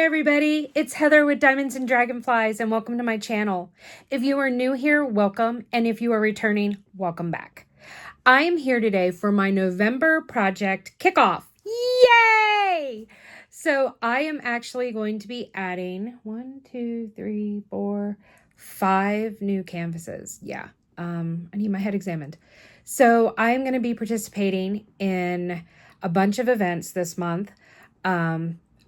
everybody, it's Heather with Diamonds and Dragonflies and welcome to my channel. If you are new here, welcome, and if you are returning, welcome back. I am here today for my November project kickoff. Yay! So I am actually going to be adding 5 new canvases. Yeah, I need my head examined. So I am going to be participating in a bunch of events this month.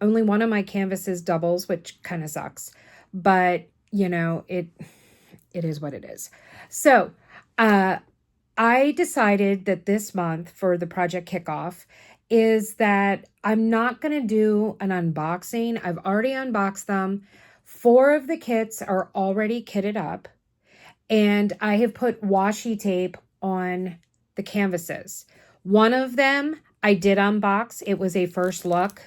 Only one of my canvases doubles, which kind of sucks, but you know, it is what it is. So, I decided that this month for the project kickoff is that I'm not going to do an unboxing. I've already unboxed them. 4 of the kits are already kitted up, and I have put washi tape on the canvases. One of them I did unbox. It was a first look.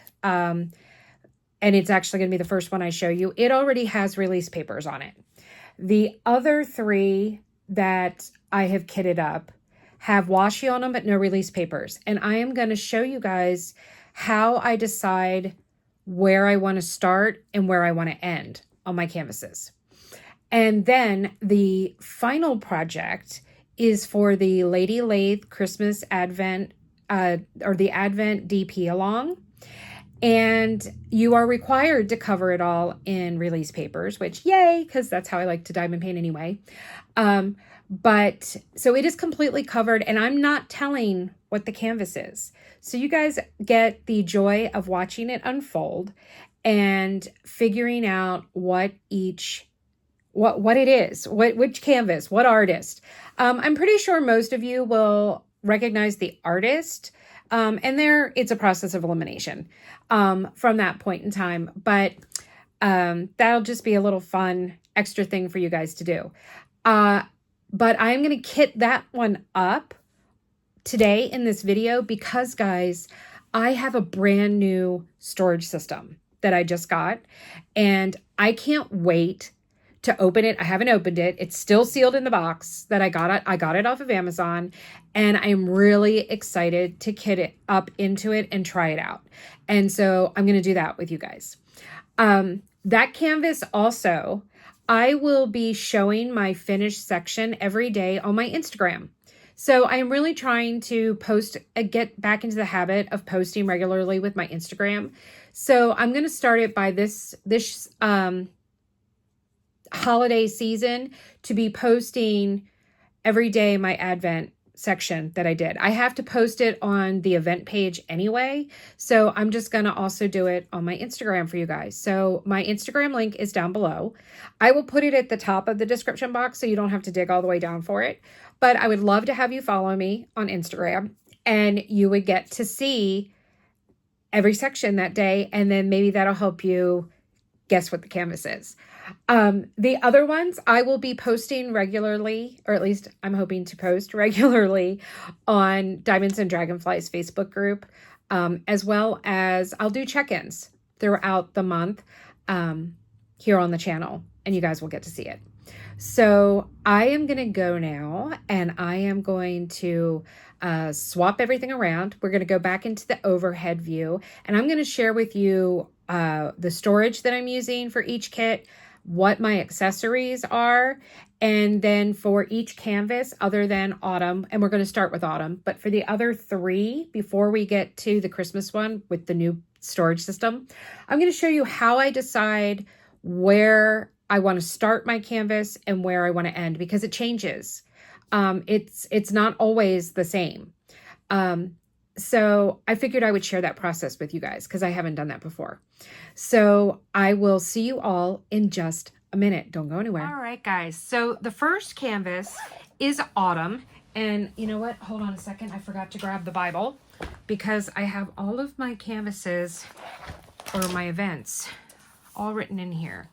And it's actually going to be the first one I show you. It already has release papers on it. The other 3 that I have kitted up have washi on them, but no release papers. And I am going to show you guys how I decide where I want to start and where I want to end on my canvases. And then the final project is for the Lady Lathe Christmas Advent, or the Advent DP along. And you are required to cover it all in release papers, which yay, because that's how I like to diamond paint anyway. But so it is completely covered, and I'm not telling what the canvas is. So you guys get the joy of watching it unfold and figuring out what it is, which canvas, what artist. I'm pretty sure most of you will recognize the artist. And it's a process of elimination from that point in time. But that'll just be a little fun extra thing for you guys to do. But I'm going to kit that one up today in this video because, guys, I have a brand new storage system that I just got. And I can't wait to open it. I haven't opened it. It's still sealed in the box that I got it. I got it off of Amazon, and I'm really excited to kit it up into it and try it out. And so I'm going to do that with you guys. That canvas also, I will be showing my finished section every day on my Instagram. So I'm really trying to get back into the habit of posting regularly with my Instagram. So I'm going to start it by this holiday season to be posting every day my Advent section that I did. I have to post it on the event page anyway, so I'm just going to also do it on my Instagram for you guys. So my Instagram link is down below. I will put it at the top of the description box so you don't have to dig all the way down for it, but I would love to have you follow me on Instagram, and you would get to see every section that day, and then maybe that'll help you guess what the canvas is. The other ones I will be posting regularly, or at least I'm hoping to post regularly on Diamonds and Dragonflies Facebook group, as well as I'll do check-ins throughout the month here on the channel, and you guys will get to see it. So I am going to go now, and I am going to swap everything around. We're going to go back into the overhead view, and I'm going to share with you the storage that I'm using for each kit, what my accessories are, and then for each canvas other than Autumn, and we're going to start with Autumn, but for the other 3, before we get to the Christmas one with the new storage system, I'm going to show you how I decide where I want to start my canvas and where I want to end, because it changes. It's not always the same. So I figured I would share that process with you guys because I haven't done that before. So I will see you all in just a minute. Don't go anywhere. All right, guys. So the first canvas is Autumn. And you know what? Hold on a second. I forgot to grab the Bible because I have all of my canvases or my events all written in here.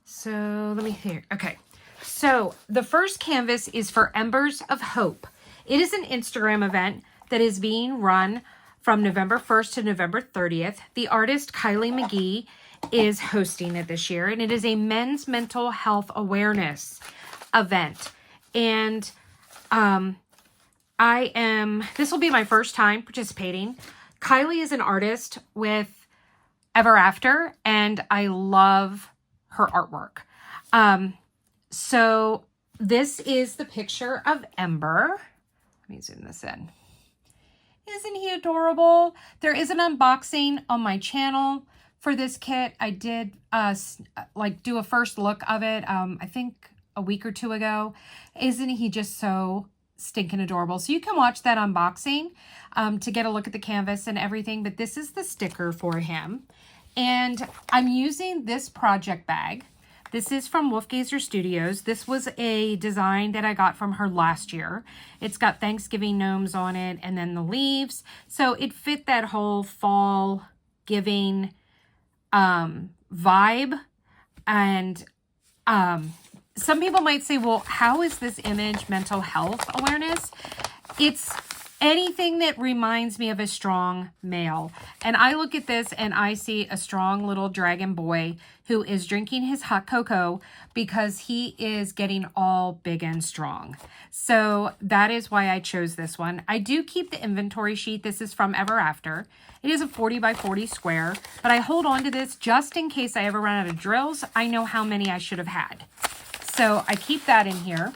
So let me hear. Okay. So the first canvas is for Embers of Hope. It is an Instagram event that is being run from November 1st to November 30th. The artist Kylie McGee is hosting it this year, and it is a men's mental health awareness event. And this will be my first time participating. Kylie is an artist with Ever After, and I love her artwork. So this is the picture of Ember. Let me zoom this in. Isn't he adorable? There is an unboxing on my channel for this kit. I did do a first look of it, I think a week or two ago. Isn't he just so stinking adorable? So you can watch that unboxing to get a look at the canvas and everything. But this is the sticker for him. And I'm using this project bag. This is from Wolfgazer Studios. This was a design that I got from her last year. It's got Thanksgiving gnomes on it and then the leaves. So it fit that whole fall giving vibe. And some people might say, well, how is this image mental health awareness? It's anything that reminds me of a strong male. And I look at this and I see a strong little dragon boy who is drinking his hot cocoa because he is getting all big and strong. So that is why I chose this one. I do keep the inventory sheet. This is from Ever After. It is a 40 by 40 square, but I hold on to this just in case I ever run out of drills. I know how many I should have had. So I keep that in here.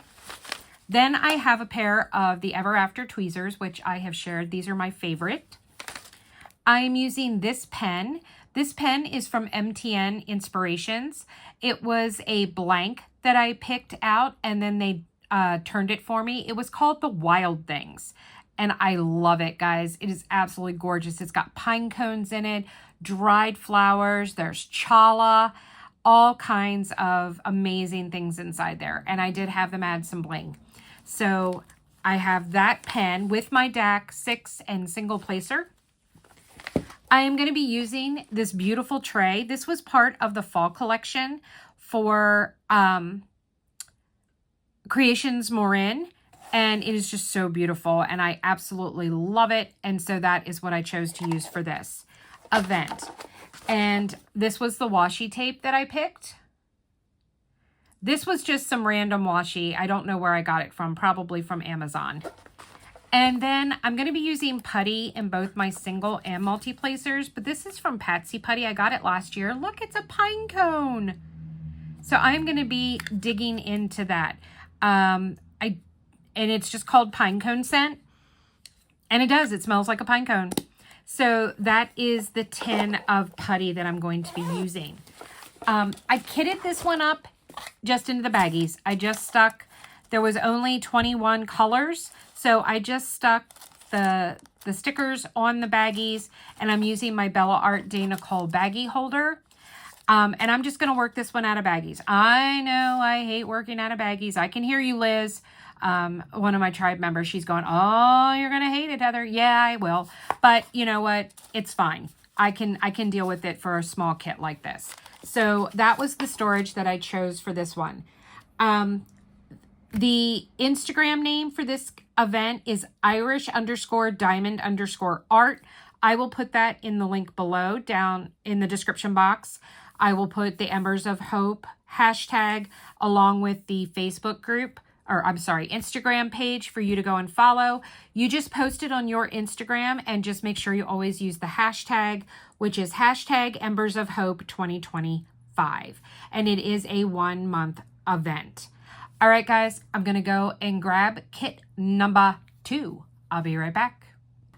Then I have a pair of the Ever After tweezers, which I have shared. These are my favorite. I am using this pen. This pen is from MTN Inspirations. It was a blank that I picked out and then they turned it for me. It was called the Wild Things. And I love it, guys. It is absolutely gorgeous. It's got pine cones in it, dried flowers, there's chala, all kinds of amazing things inside there. And I did have them add some bling. So I have that pen with my DAC 6 and single placer. I am going to be using this beautiful tray. This was part of the fall collection for Créations Morin. And it is just so beautiful. And I absolutely love it. And so that is what I chose to use for this event. And this was the washi tape that I picked. This was just some random washi. I don't know where I got it from, probably from Amazon. And then I'm going to be using putty in both my single and multi-placers, but this is from Patsy Putty. I got it last year. Look, it's a pine cone. So I'm going to be digging into that. And it's just called Pine Cone Scent. And it does. It smells like a pine cone. So that is the tin of putty that I'm going to be using. I kitted this one up just into the baggies. I just stuck, there was only 21 colors, so I just stuck the stickers on the baggies, and I'm using my Bella Art de Nicole baggie holder. And I'm just going to work this one out of baggies. I know I hate working out of baggies. I can hear you, Liz. One of my tribe members, she's going, oh, you're going to hate it, Heather. Yeah, I will. But you know what? It's fine. I can deal with it for a small kit like this. So that was the storage that I chose for this one. The Instagram name for this event is Irish_diamond_art. I will put that in the link below down in the description box. I will put the Embers of Hope hashtag along with the Facebook group, or I'm sorry, Instagram page for you to go and follow. You just post it on your Instagram and just make sure you always use the hashtag, which is hashtag Embers of Hope 2025. And it is a 1-month event. All right, guys, I'm going to go and grab kit number 2. I'll be right back.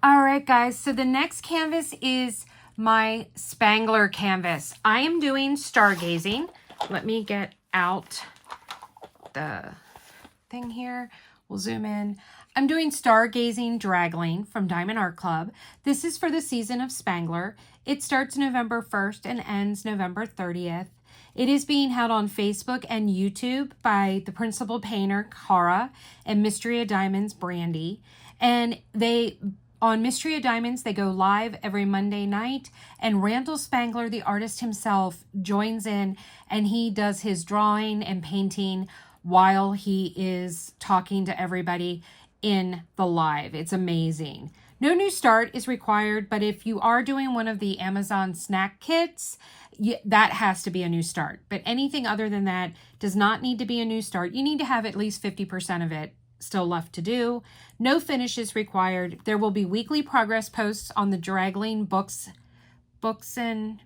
All right, guys, so the next canvas is my Spangler canvas. I am doing stargazing. Let me get out the thing here. We'll zoom in. I'm doing Stargazing Dragling from Diamond Art Club. This is for the season of Spangler. It starts November 1st and ends November 30th. It is being held on Facebook and YouTube by the principal painter, Cara, and Mystery of Diamonds, Brandy. And on Mystery of Diamonds, they go live every Monday night, and Randall Spangler, the artist himself, joins in, and he does his drawing and painting while he is talking to everybody in the live. It's amazing. No new start is required, but if you are doing one of the Amazon snack kits, that has to be a new start. But anything other than that does not need to be a new start. You need to have at least 50% of it still left to do. No finish is required. There will be weekly progress posts on the Dragling books and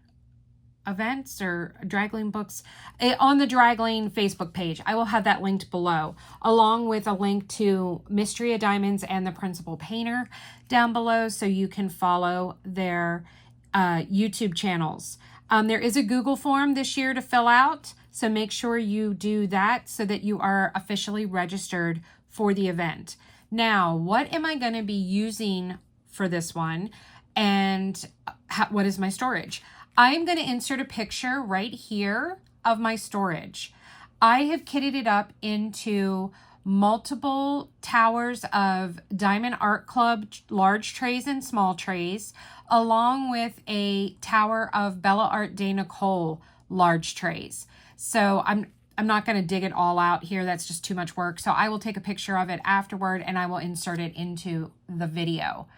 events or Dragling books on the Dragling Facebook page. I will have that linked below, along with a link to Mystery of Diamonds and the Principal Painter down below, so you can follow their YouTube channels. There is a Google form this year to fill out, so make sure you do that so that you are officially registered for the event. Now, what am I going to be using for this one, and what is my storage? I'm going to insert a picture right here of my storage. I have kitted it up into multiple towers of Diamond Art Club large trays and small trays, along with a tower of Bella Art de Nicole large trays. So I'm not going to dig it all out here. That's just too much work. So I will take a picture of it afterward and I will insert it into the video.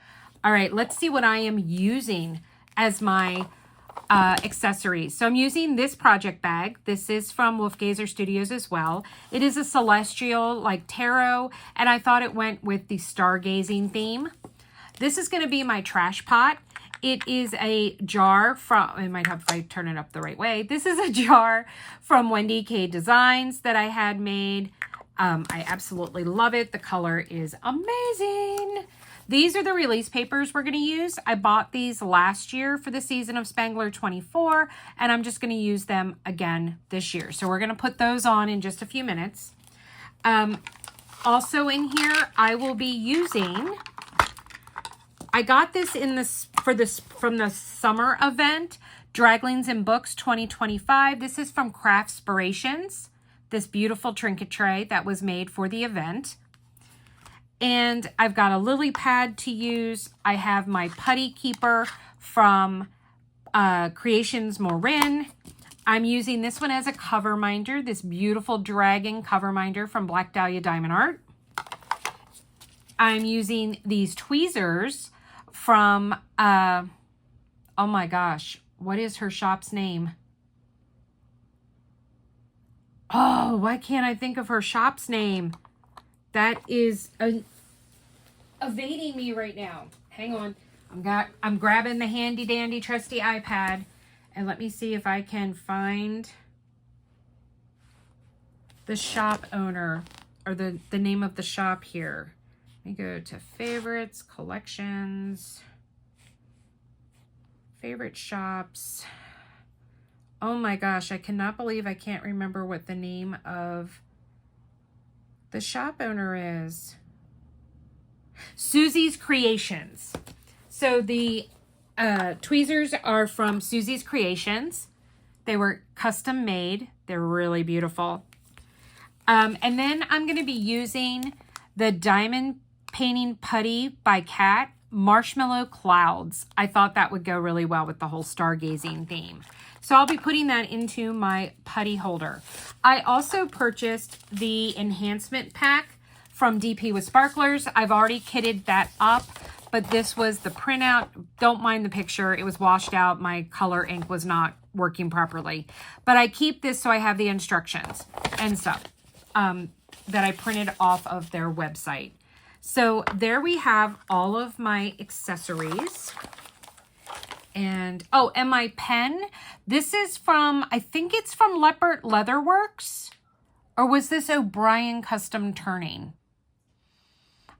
All right, let's see what I am using as my accessories. So I'm using this project bag. This is from Wolfgazer Studios as well. It is a celestial like tarot, and I thought it went with the stargazing theme. This is going to be my trash pot. It is a jar from, I might have, if I turn it up the right way, this is a jar from WendyK Designs that I had made. I absolutely love it. The color is amazing. These are the release papers we're going to use. I bought these last year for the season of Spangler 24, and I'm just going to use them again this year. So we're going to put those on in just a few minutes. Also in here, I will be using, I got this in this from the summer event, Draglings and Books 2025. This is from Craftspirations, this beautiful trinket tray that was made for the event. And I've got a lily pad to use. I have my putty keeper from Créations Morin. I'm using this one as a cover minder, this beautiful dragon cover minder from Black Dahlia Diamond Art. I'm using these tweezers from, oh my gosh, what is her shop's name? Oh, why can't I think of her shop's name? That is evading me right now. Hang on. I'm grabbing the handy dandy trusty iPad, and let me see if I can find the shop owner or the name of the shop here. Let me go to favorites, collections, favorite shops. Oh my gosh, I cannot believe I can't remember what the name of the shop owner is. Susie's Creations. So the tweezers are from Susie's Creations. They were custom made. They're really beautiful. And then I'm going to be using the Diamond Painting Putty by Cat, Marshmallow Clouds. I thought that would go really well with the whole stargazing theme. So I'll be putting that into my putty holder. I also purchased the enhancement pack from DP with Sparklers. I've already kitted that up, but this was the printout. Don't mind the picture. It was washed out. My color ink was not working properly. But I keep this so I have the instructions and stuff that I printed off of their website. So there we have all of my accessories. And, oh, and my pen. This is from, I think it's from Leopard Leatherworks. Or was this Obrien Custom Turning?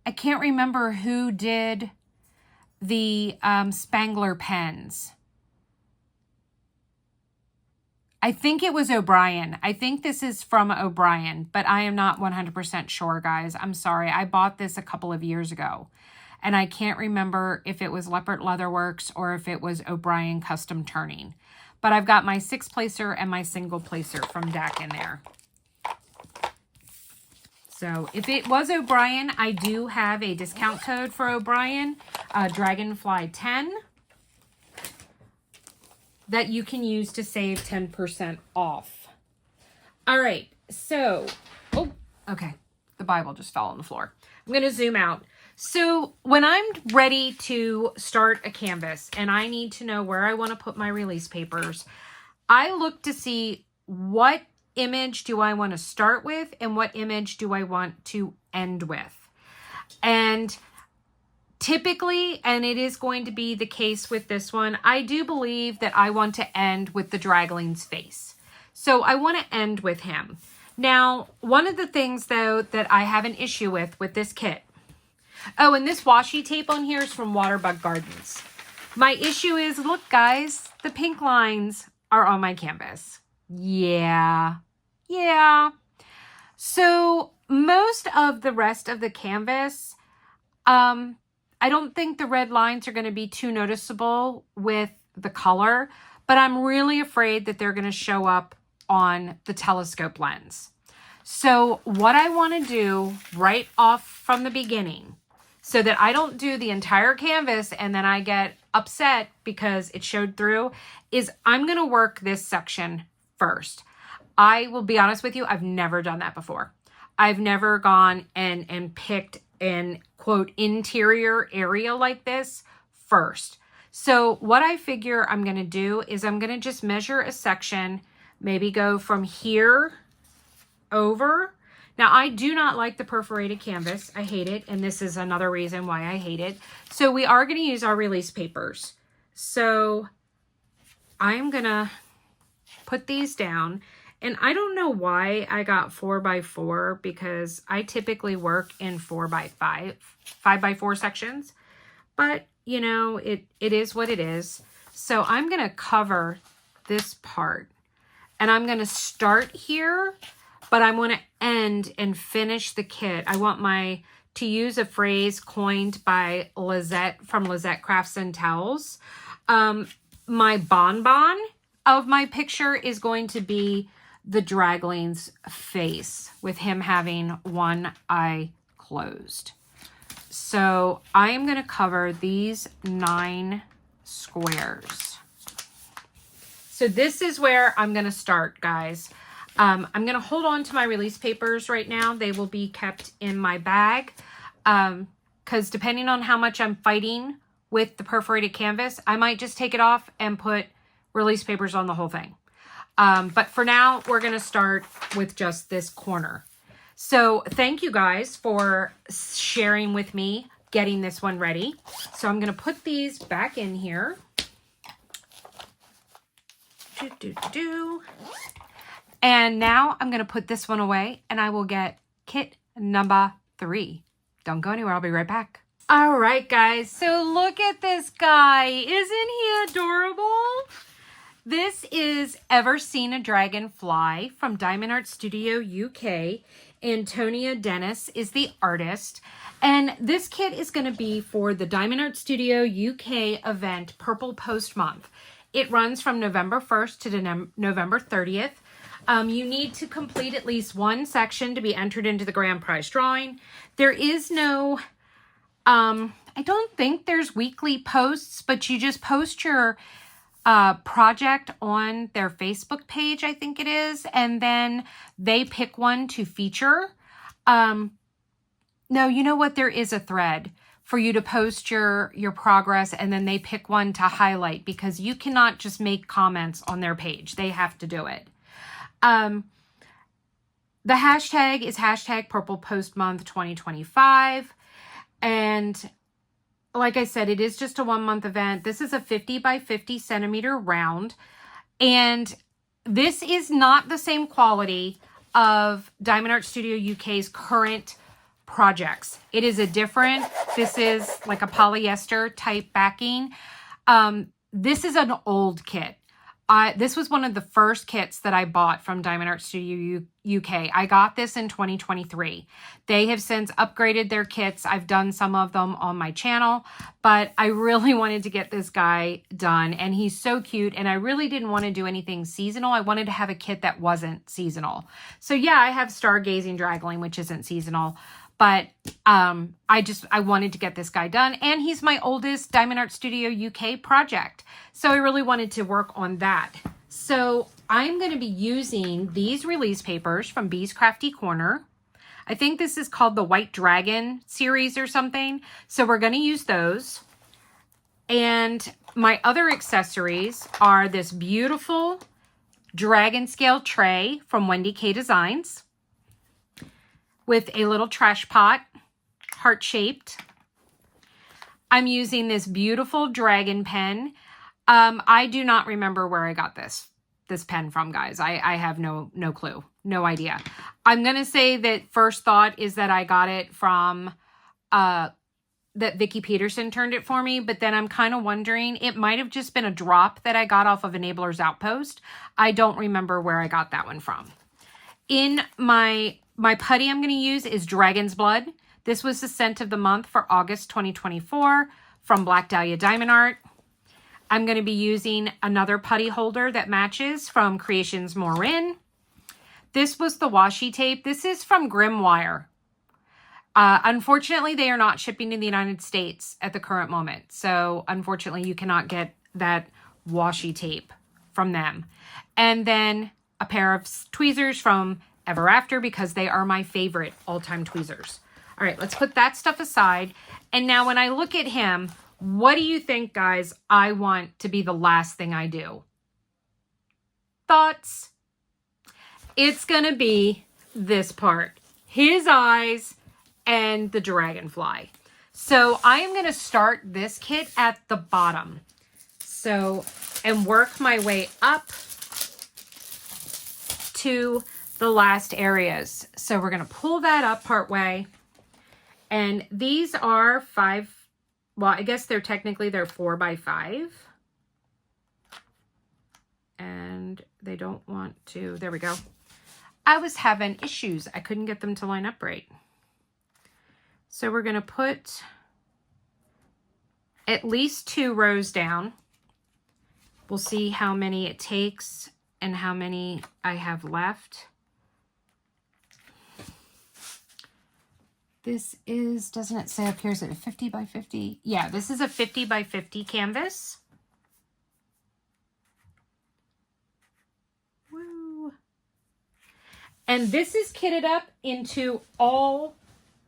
I can't remember who did the Spangler pens. I think it was Obrien. I think this is from Obrien, but I am not 100% sure, guys. I'm sorry. I bought this a couple of years ago, and I can't remember if it was Leopard Leatherworks or if it was Obrien Custom Turning. But I've got my 6-placer and my single placer from DAC in there. So if it was Obrien, I do have a discount code for Obrien, Dragonfly 10, that you can use to save 10% off. All right, so, oh, okay, the Bible just fell on the floor. I'm going to zoom out. So when I'm ready to start a canvas and I need to know where I want to put my release papers, I look to see what image do I want to start with and what image do I want to end with. And Typically, and it is going to be the case with this one, I do believe that I want to end with the dragling's face. So I want to end with him. Now, one of the things, though, that I have an issue with this kit. Oh, and this washi tape on here is from Waterbug Gardens. My issue is, look, guys, the pink lines are on my canvas. Yeah. So most of the rest of the canvas, I don't think the red lines are going to be too noticeable with the color, but I'm really afraid that they're going to show up on the telescope lens. So what I want to do right off from the beginning, so that I don't do the entire canvas and then I get upset because it showed through, is I'm going to work this section first. I will be honest with you, I've never done that before. I've never gone and picked an quote interior area like this first. So what I figure I'm going to do is I'm going to just measure a section, maybe go from here over. Now, I do not like the perforated canvas. I hate it, and this is another reason why I hate it. So we are going to use our release papers. So I'm going to put these down, and I don't know why I got 4x4 because I typically work in 4x5, 5x4 sections, but you know, it is what it is. So I'm going to cover this part, and I'm going to start here, but I want to end and finish the kit. I want to use a phrase coined by Lizette from Lizette Crafts and Tells. My bonbon of my picture is going to be the dragling's face with him having one eye closed. So I am going to cover these 9 squares. So this is where I'm going to start, guys. I'm going to hold on to my release papers right now. They will be kept in my bag because depending on how much I'm fighting with the perforated canvas, I might just take it off and put release papers on the whole thing. But for now, we're going to start with just this corner. So thank you guys for sharing with me getting this one ready. So I'm going to put these back in here. And now I'm going to put this one away and I will get kit number 3. Don't go anywhere. I'll be right back. All right, guys. So look at this guy. Isn't he adorable? This is Ever Seen a Dragonfly from Diamond Art Studio UK. Antonia Dennis is the artist. And this kit is going to be for the Diamond Art Studio UK event Purple Post Month. It runs from November 1st to November 30th. You need to complete at least one section to be entered into the grand prize drawing. There is no, I don't think there's weekly posts, but you just post your project on their Facebook page, I think it is, and then they pick one to feature. No, you know what? There is a thread for you to post your progress, and then they pick one to highlight because you cannot just make comments on their page. They have to do it. The hashtag is hashtag Purple Post Month 2025. And like I said, it is just a 1-month event. This is a 50 by 50 centimeter round. And this is not the same quality of Diamond Art Studio UK's current projects. It is a different, this is like a polyester type backing. This is an old kit. This was one of the first kits that I bought from Diamond Art Studio UK. I got this in 2023. They have since upgraded their kits. I've done some of them on my channel, but I really wanted to get this guy done, and he's so cute, and I really didn't want to do anything seasonal. I wanted to have a kit that wasn't seasonal. So yeah, I have Stargazing Dragling, which isn't seasonal, but I wanted to get this guy done, and he's my oldest Diamond Art Studio UK project. So I really wanted to work on that. So I'm going to be using these release papers from Bee's Crafty Corner. I think this is called the White Dragon series or something. So we're going to use those. And my other accessories are this beautiful dragon scale tray from WendyK Designs with a little trash pot, heart-shaped. I'm using this beautiful dragon pen. I do not remember where I got this pen from, guys. I have no clue, no idea. I'm going to say that first thought is that I got it from, that Vicki Peterson turned it for me, but then I'm kind of wondering, it might have just been a drop that I got off of Enabler's Outpost. I don't remember where I got that one from. In my putty I'm going to use is Dragon's Blood. This was the scent of the month for August 2024 from Black Dahlia Diamond Art. I'm going to be using another putty holder that matches from Créations Morin. This was the washi tape. This is from Grimoire. Unfortunately, they are not shipping to the United States at the current moment. So unfortunately, you cannot get that washi tape from them. And then a pair of tweezers from Ever After, because they are my favorite all-time tweezers. All right, let's put that stuff aside. And now when I look at him, what do you think, guys, I want to be the last thing I do? Thoughts? It's going to be this part. His eyes and the dragonfly. So I am going to start this kit at the bottom. So, and work my way up to the last areas. So we're going to pull that up part way. And these are 5, well, I guess they're 4 by 5. And they don't want to, there we go. I was having issues. I couldn't get them to line up right. So we're going to put at least 2 rows down. We'll see how many it takes and how many I have left. This is, doesn't it say up here, is it a 50 by 50? Yeah, this is a 50 by 50 canvas. Woo. And this is kitted up into all,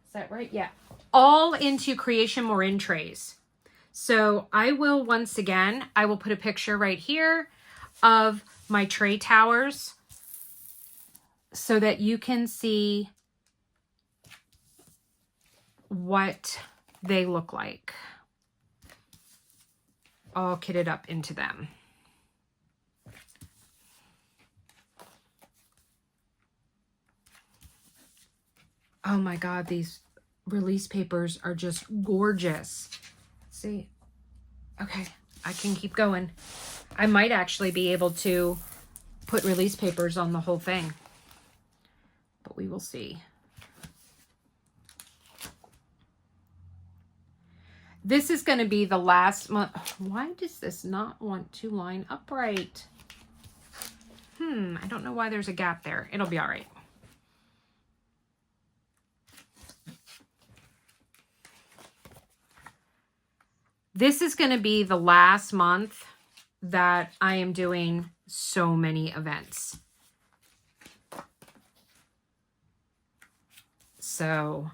is that right? Yeah. All into Creation Morin trays. So I will, once again, I will put a picture right here of my tray towers so that you can see what they look like. All kitted up into them. Oh my God, these release papers are just gorgeous. See, okay, I can keep going. I might actually be able to put release papers on the whole thing, but we will see. This is going to be the last month. Why does this not want to line up right? I don't know why there's a gap there. It'll be all right. This is going to be the last month that I am doing so many events. So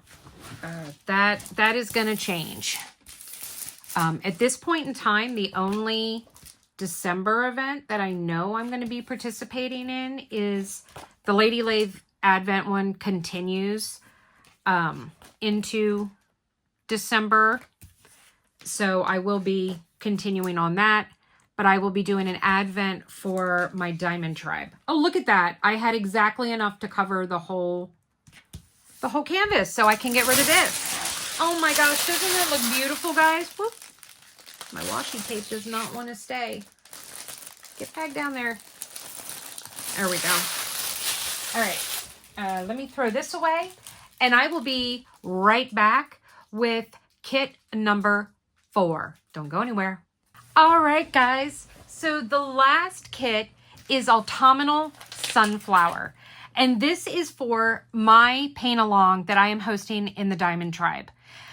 that is going to change. At this point in time, the only December event that I know I'm going to be participating in is the Lady Lathe Advent one continues into December. So I will be continuing on that, but I will be doing an Advent for my Diamond Tribe. Oh, look at that. I had exactly enough to cover the whole canvas, so I can get rid of this. Oh my gosh, doesn't that look beautiful, guys? Whoop. My washi tape does not want to stay. Get back down there. There we go. All right, let me throw this away, and I will be right back with kit number 4. Don't go anywhere. All right, guys. So the last kit is Autumnal Sunflower. And this is for my paint along that I am hosting in the Diamond Tribe.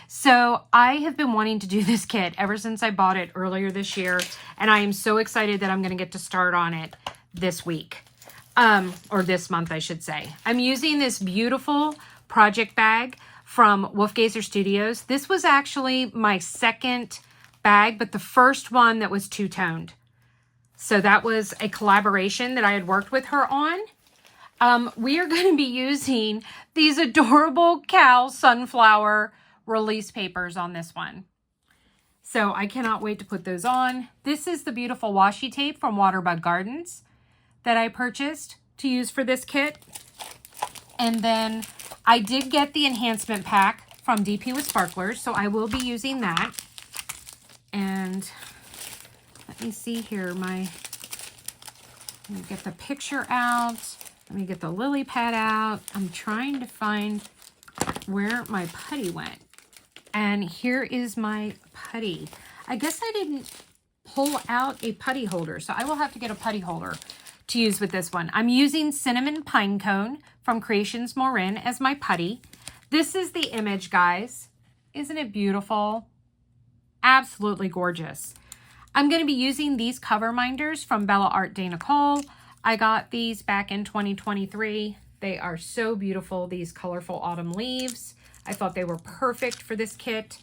So I have been wanting to do this kit ever since I bought it earlier this year. And I am so excited that I'm going to get to start on it this week. Or this month, I should say. I'm using this beautiful project bag from Wolfgazer Studios. This was actually my second bag, but the first one that was two-toned. So that was a collaboration that I had worked with her on. We are going to be using these adorable cow sunflower release papers on this one. So I cannot wait to put those on. This is the beautiful washi tape from Waterbug Gardens that I purchased to use for this kit. And then I did get the enhancement pack from DP with Sparklers, so I will be using that. And let me see here, let me get the picture out. Let me get the lily pad out. I'm trying to find where my putty went. And here is my putty. I guess I didn't pull out a putty holder, so I will have to get a putty holder to use with this one. I'm using Cinnamon Pine Cone from Créations Morin as my putty. This is the image, guys. Isn't it beautiful? Absolutely gorgeous. I'm going to be using these cover minders from Art de Nicole. I got these back in 2023. They are so beautiful, these colorful autumn leaves. I thought they were perfect for this kit.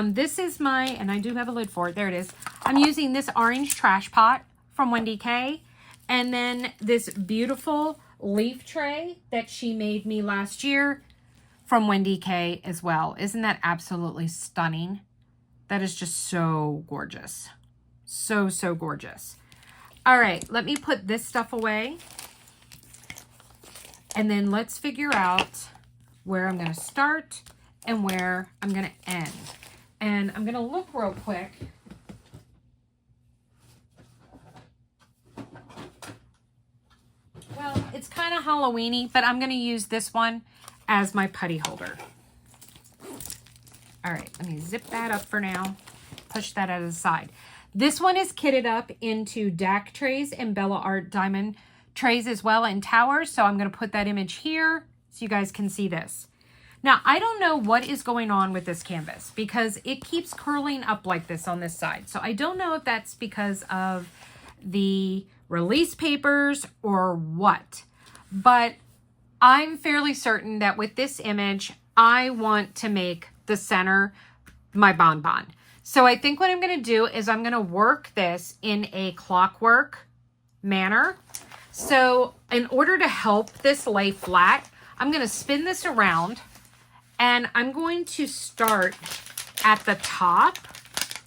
This is my, and I do have a lid for it, there it is. I'm using this orange trash pot from WendyK, and then this beautiful leaf tray that she made me last year from WendyK as well. Isn't that absolutely stunning? That is just so gorgeous. So, so gorgeous. All right, let me put this stuff away. And then let's figure out where I'm going to start and where I'm going to end. And I'm going to look real quick. Well, it's kind of Halloween-y, but I'm going to use this one as my putty holder. All right, let me zip that up for now. Push that out of the side. This one is kitted up into DAC trays and Bella Art diamond trays as well in towers. So I'm going to put that image here so you guys can see this. Now, I don't know what is going on with this canvas because it keeps curling up like this on this side. So I don't know if that's because of the release papers or what, but I'm fairly certain that with this image, I want to make the center my bonbon. So I think what I'm going to do is I'm going to work this in a clockwork manner. So in order to help this lay flat, I'm going to spin this around and I'm going to start at the top,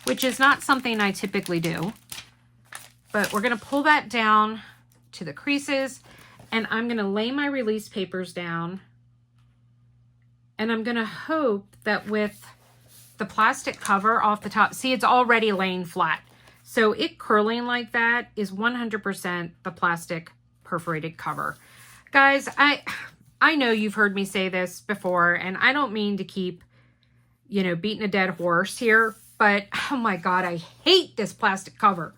which is not something I typically do, but we're going to pull that down to the creases and I'm going to lay my release papers down. And I'm going to hope that with the plastic cover off the top, see, it's already laying flat. So it curling like that is 100% the plastic perforated cover. Guys, I know you've heard me say this before, and I don't mean to keep, beating a dead horse here, but oh my God, I hate this plastic cover.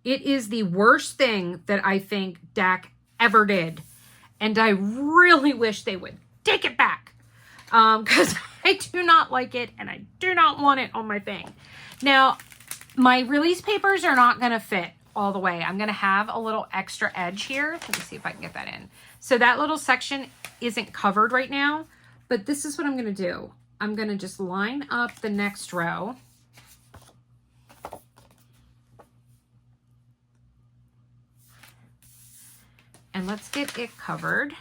It is the worst thing that I think DAC ever did. And I really wish they would take it back. Because I do not like it and I do not want it on my thing. Now, my release papers are not going to fit all the way. I'm going to have a little extra edge here. Let me see if I can get that in. So that little section isn't covered right now, but this is what I'm going to do. I'm going to just line up the next row. And let's get it covered.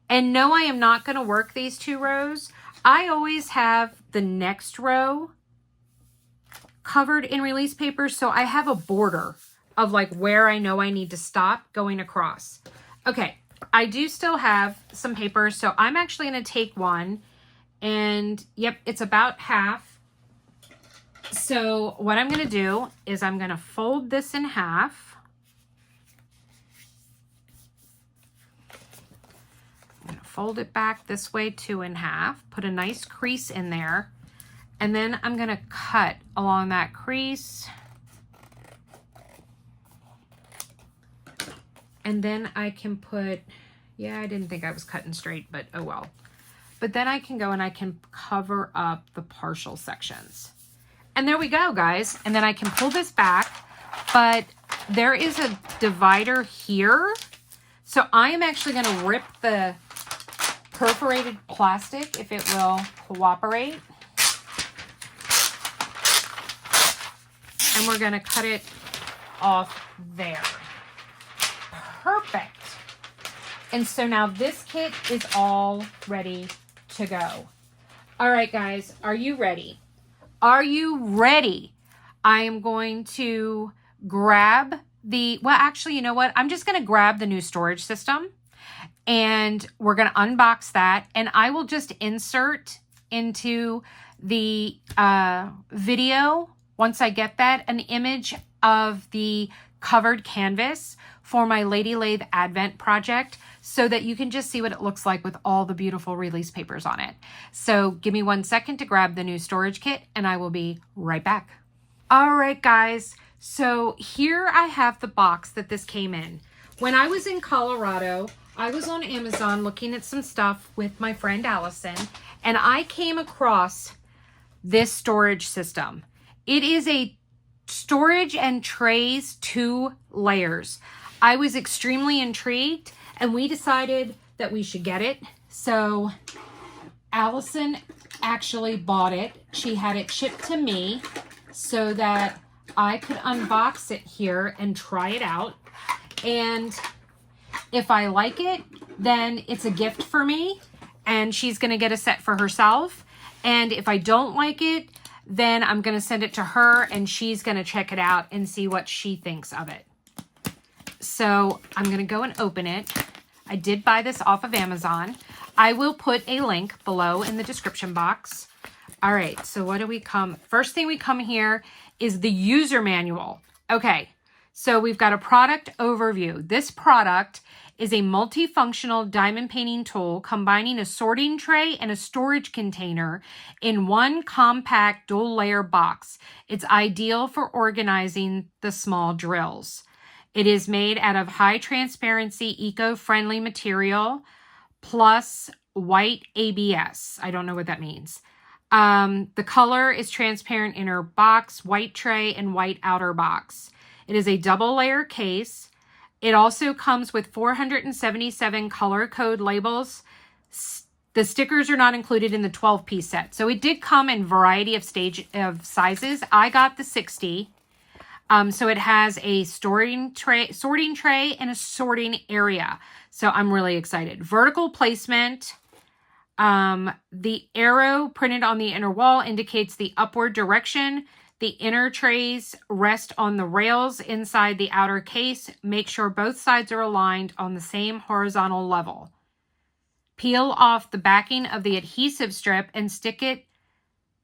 And no, I am not going to work these 2 rows. I always have the next row covered in release paper, so I have a border of like where I know I need to stop going across. Okay, I do still have some paper, so I'm actually going to take one and yep, it's about half. So what I'm going to do is I'm going to fold this in half. Fold it back this way 2 1/2, put a nice crease in there, and then I'm going to cut along that crease. And then I can put, yeah, I didn't think I was cutting straight, but oh well. But then I can go and I can cover up the partial sections. And there we go, guys. And then I can pull this back, but there is a divider here. So I am actually going to rip the perforated plastic if it will cooperate. And we're going to cut it off there. Perfect. And so now this kit is all ready to go. All right, guys, are you ready? Are you ready? I am going to grab well, actually, you know what? I'm just going to grab the new storage system and we're going to unbox that. And I will just insert into the video, once I get that, an image of the covered canvas for my Lady Lathe Advent project so that you can just see what it looks like with all the beautiful release papers on it. So give me 1 second to grab the new storage kit and I will be right back. All right, guys. So here I have the box that this came in. When I was in Colorado, I was on Amazon looking at some stuff with my friend Allison, and I came across this storage system. It is a storage and trays 2 layers. I was extremely intrigued and we decided that we should get it. So Allison actually bought it. She had it shipped to me so that I could unbox it here and try it out. And if I like it, then it's a gift for me and she's going to get a set for herself. And if I don't like it, then I'm going to send it to her and she's going to check it out and see what she thinks of it. So I'm going to go and open it. I did buy this off of Amazon. I will put a link below in the description box. All right, so what do we come? First thing we come here is the user manual. Okay, so we've got a product overview. This product is a multifunctional diamond painting tool combining a sorting tray and a storage container in one compact dual layer box. It's ideal for organizing the small drills. It is made out of high transparency, eco-friendly material plus white ABS. I don't know what that means. The color is transparent inner box, white tray, and white outer box. It is a double layer case. It also comes with 477 color code labels. The stickers are not included in the 12-piece set. So it did come in variety of sizes. I got the 60. So it has a sorting tray and a sorting area. So I'm really excited. Vertical placement. The arrow printed on the inner wall indicates the upward direction. The inner trays rest on the rails inside the outer case. Make sure both sides are aligned on the same horizontal level. Peel off the backing of the adhesive strip and stick it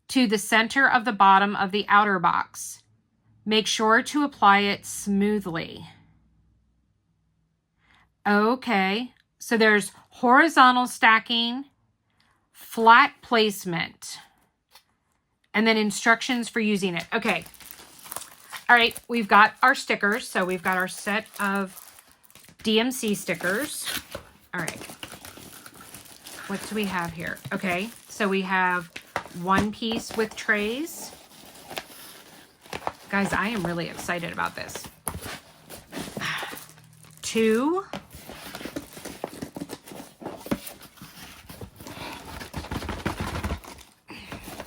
to the center of the bottom of the outer box. Make sure to apply it smoothly. Okay, so there's horizontal stacking, flat placement, and then instructions for using it. Okay. All right. We've got our stickers. So we've got our set of DMC stickers. All right. What do we have here? Okay. So we have 1 piece with trays. Guys, I am really excited about this. 2.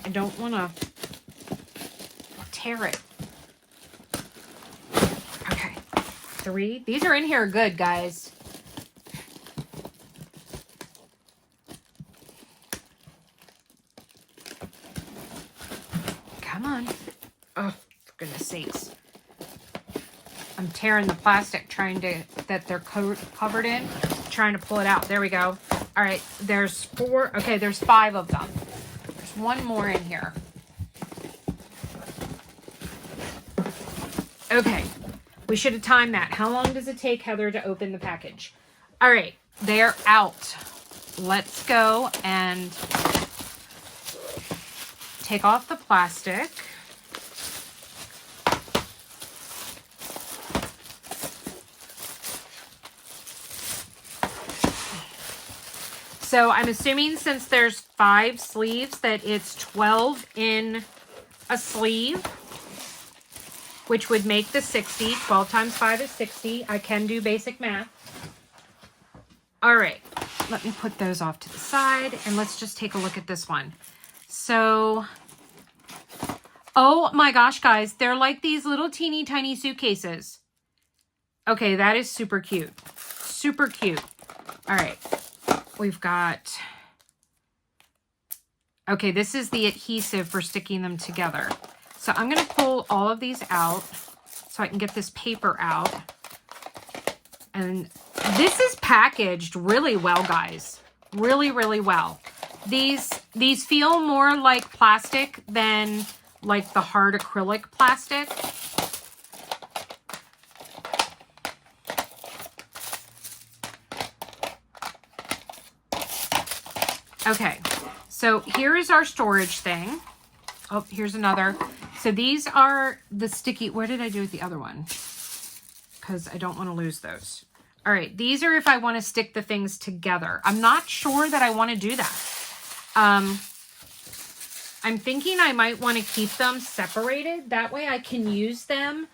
I don't want to tear it. Okay. 3. These are in here good, guys. Come on. Oh, for goodness sakes. I'm tearing the plastic that they're covered in, trying to pull it out. There we go. All right. There's 4. Okay, there's 5 of them. 1 more in here. Okay, we should have timed that. How long does it take Heather to open the package? All right, they're out. Let's go and take off the plastic. So I'm assuming since there's 5 sleeves that it's 12 in a sleeve, which would make the 60. 12 times 5 is 60. I can do basic math. All right, let me put those off to the side and let's just take a look at this one. So, oh my gosh, guys, they're like these little teeny tiny suitcases. Okay, that is super cute. Super cute. All right. We've got Okay, this is the adhesive for sticking them together. So I'm going to pull all of these out so I can get this paper out. And this is packaged really well, guys. Really, really well. These feel more like plastic than like the hard acrylic plastic. Okay, so here is our storage thing. Oh, here's another. So these are the sticky, where did I do with the other one? Because I don't want to lose those. All right, these are if I want to stick the things together. I'm not sure that I want to do that. I'm thinking I might want to keep them separated. That way I can use them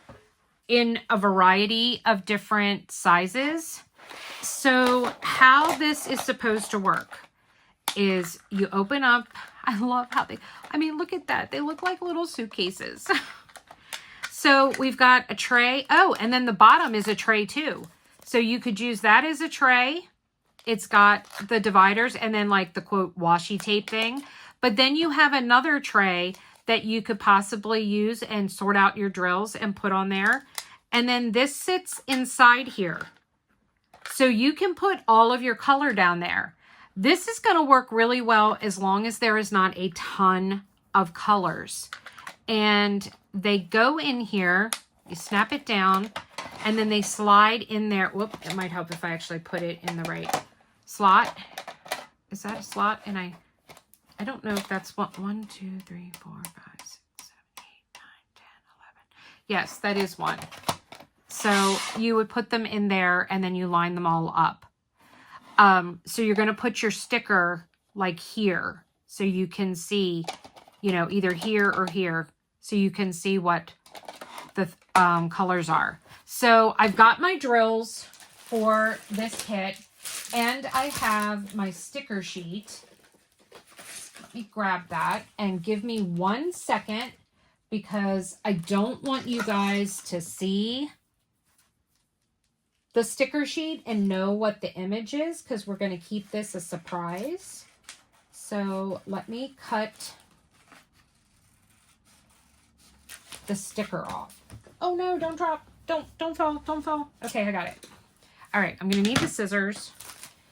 in a variety of different sizes. So how this is supposed to work is you open up, I love how I mean, look at that. They look like little suitcases. So we've got a tray. Oh, and then the bottom is a tray too. So you could use that as a tray. It's got the dividers and then like the quote washi tape thing. But then you have another tray that you could possibly use and sort out your drills and put on there. And then this sits inside here. So you can put all of your color down there. This is going to work really well as long as there is not a ton of colors. And they go in here, you snap it down, and then they slide in there. Whoop, it might help if I actually put it in the right slot. Is that a slot? And I don't know if that's what, 1, 2, 3, 4, 5, 6, 7, 8, 9, 10, 11. Yes, that is one. So you would put them in there and then you line them all up. So you're going to put your sticker like here so you can see, you know, either here or here so you can see what the colors are. So I've got my drills for this kit and I have my sticker sheet. Let me grab that and give me 1 second because I don't want you guys to see the sticker sheet and know what the image is because we're going to keep this a surprise. So let me cut the sticker off. Oh no, don't drop. Don't fall. Okay, I got it. All right, I'm going to need the scissors.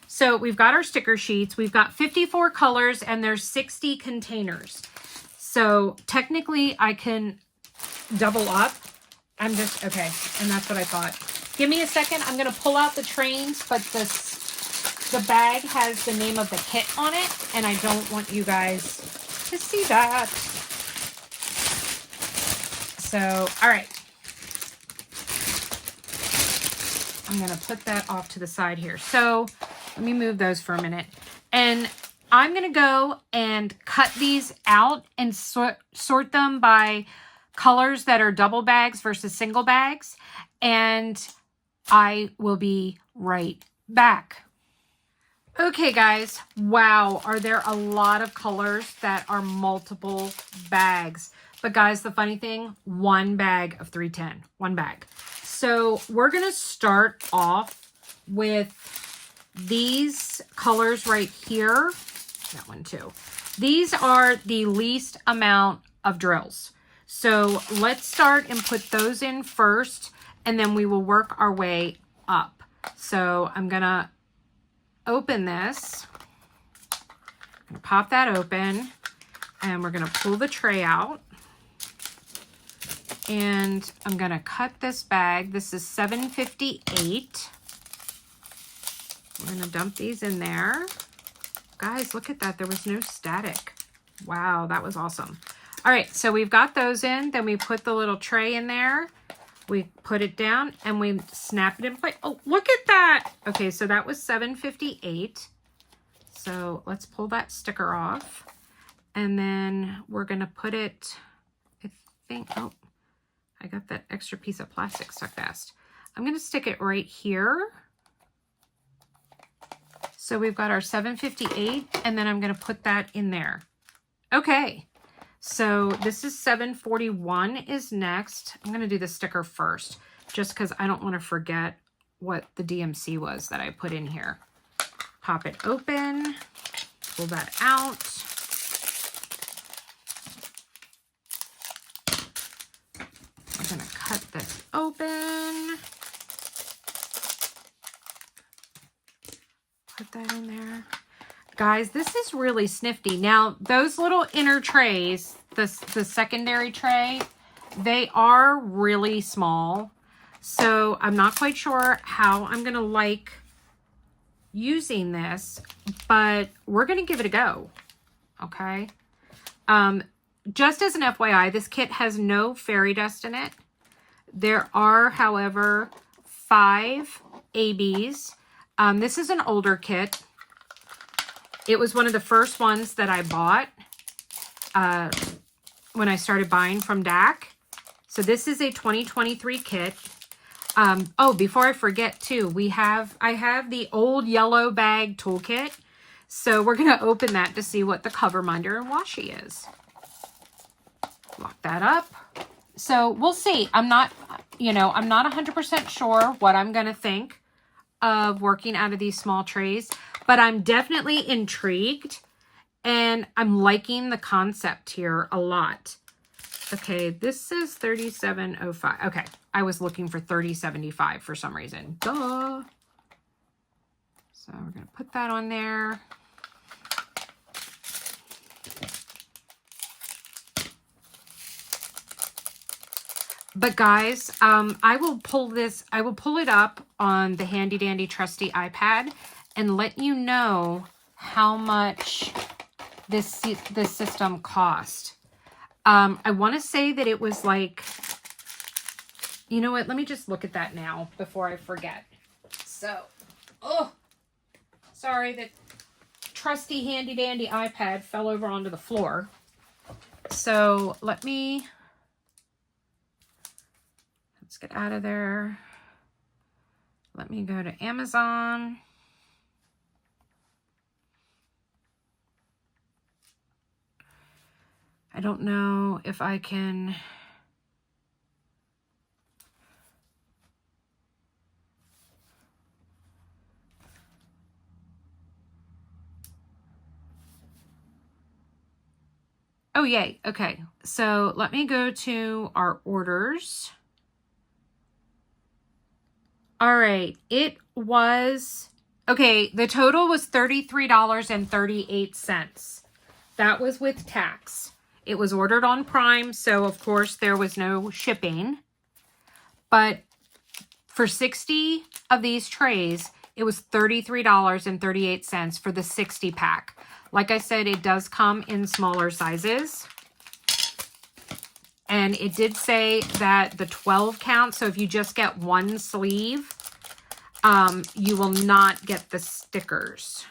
So we've got our sticker sheets. We've got 54 colors and there's 60 containers. So technically I can double up. I'm just, okay, and that's what I thought. Give me a second. I'm going to pull out the trains, but the bag has the name of the kit on it, and I don't want you guys to see that. So, all right. I'm going to put that off to the side here. So let me move those for a minute. And I'm going to go and cut these out and sort them by colors that are double bags versus single bags. And I will be right back. Okay, guys. Wow. Are there a lot of colors that are multiple bags? But guys, the funny thing, 1 bag of 310, 1 bag. So we're going to start off with these colors right here. That one too. These are the least amount of drills. So let's start and put those in first, and then we will work our way up. So I'm going to open this. I'm going to pop that open, and we're going to pull the tray out. And I'm going to cut this bag. This is $7.58. We're going to dump these in there. Guys, look at that. There was no static. Wow, that was awesome. All right, so we've got those in. Then we put the little tray in there. We put it down and we snap it in place. Oh, look at that. Okay, so that was $7.58. So let's pull that sticker off. And then we're going to put it, I think, oh, I got that extra piece of plastic stuck fast. I'm going to stick it right here. So we've got our $7.58, and then I'm going to put that in there. Okay, so this is $7.41 is next. I'm going to do the sticker first, just because I don't want to forget what the DMC was that I put in here. Pop it open, pull that out. Guys, this is really snifty. Now, those little inner trays, the secondary tray, they are really small. So I'm not quite sure how I'm going to like using this, but we're going to give it a go. Okay. Just as an FYI, this kit has no fairy dust in it. There are, however, 5 ABs. This is an older kit. It was one of the first ones that I bought when I started buying from DAC. So this is a 2023 kit. Oh, before I forget too, I have the old yellow bag toolkit. So we're going to open that to see what the cover minder and washi is. Lock that up. So we'll see. I'm not 100% sure what I'm going to think of working out of these small trays, but I'm definitely intrigued and I'm liking the concept here a lot. Okay, this is 3705. Okay, I was looking for 3075 for some reason. Duh. So we're going to put that on there. But guys, I will pull it up on the handy dandy trusty iPad and let you know how much this system cost. I want to say that it was like, you know what? Let me just look at that now before I forget. So, oh, sorry, that trusty handy dandy iPad fell over onto the floor. So let's get out of there. Let me go to Amazon. I don't know if I can. Oh, yay. Okay. So let me go to our orders. All right. It was, okay, the total was $33.38. That was with tax. It was ordered on Prime, so of course there was no shipping. But for 60 of these trays, it was $33.38 for the 60 pack. Like I said, it does come in smaller sizes. And it did say that the 12 count, so if you just get one sleeve, you will not get the stickers.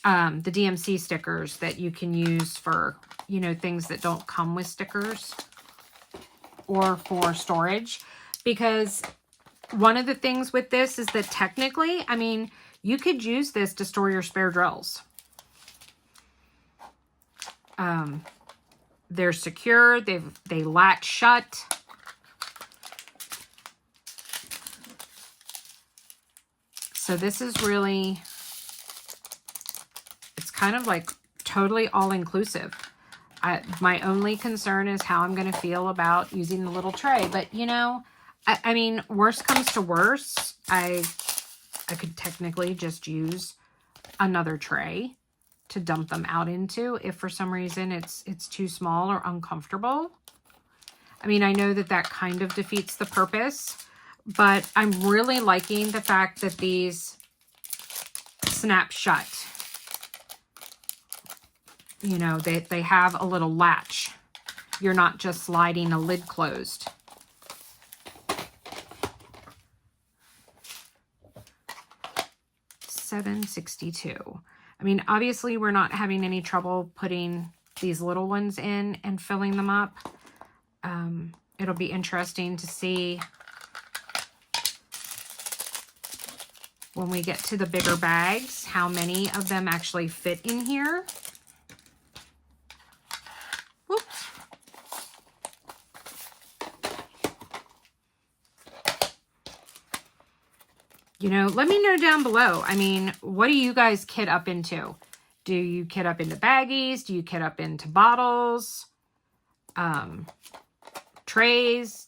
The DMC stickers that you can use for, things that don't come with stickers or for storage. Because one of the things with this is that technically, I mean, you could use this to store your spare drills. They're secure. They latch shut. So this is really, it's kind of like totally all-inclusive. My only concern is how I'm going to feel about using the little tray. But, I mean, worst comes to worst, I could technically just use another tray to dump them out into if for some reason it's too small or uncomfortable. I mean, I know that kind of defeats the purpose, but I'm really liking the fact that these snap shut. They have a little latch. You're not just sliding a lid closed. $7.62. I mean, obviously we're not having any trouble putting these little ones in and filling them up. It'll be interesting to see when we get to the bigger bags, how many of them actually fit in here. Whoops. Let me know down below. I mean, what do you guys kit up into? Do you kit up into baggies? Do you kit up into bottles? Trays?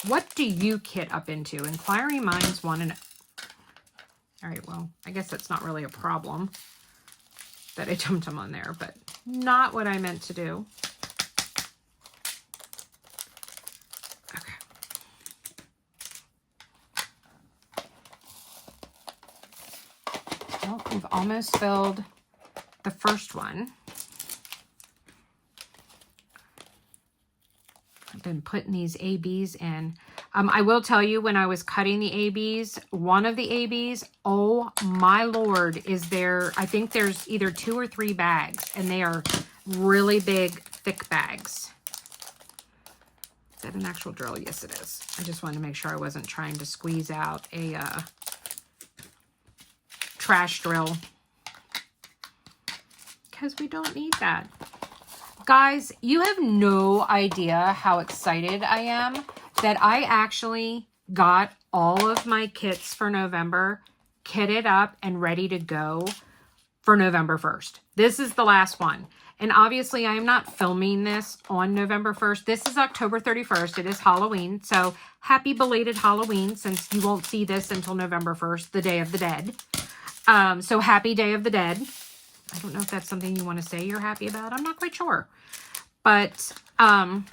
What do you kit up into? Inquiring minds want to know. All right, well, I guess that's not really a problem that I dumped them on there, but not what I meant to do. Okay. Well, we've almost filled the first one. I've been putting these ABs in. I will tell you, when I was cutting the ABs, one of the ABs, oh my Lord, is there, I think there's either 2 or 3 bags, and they are really big, thick bags. Is that an actual drill? Yes, it is. I just wanted to make sure I wasn't trying to squeeze out a trash drill, because we don't need that. Guys, you have no idea how excited I am that I actually got all of my kits for November kitted up and ready to go for November 1st. This is the last one. And obviously I am not filming this on November 1st. This is October 31st. It is Halloween. So happy belated Halloween, since you won't see this until November 1st, the Day of the Dead. So happy Day of the Dead. I don't know if that's something you want to say you're happy about. I'm not quite sure. But I'm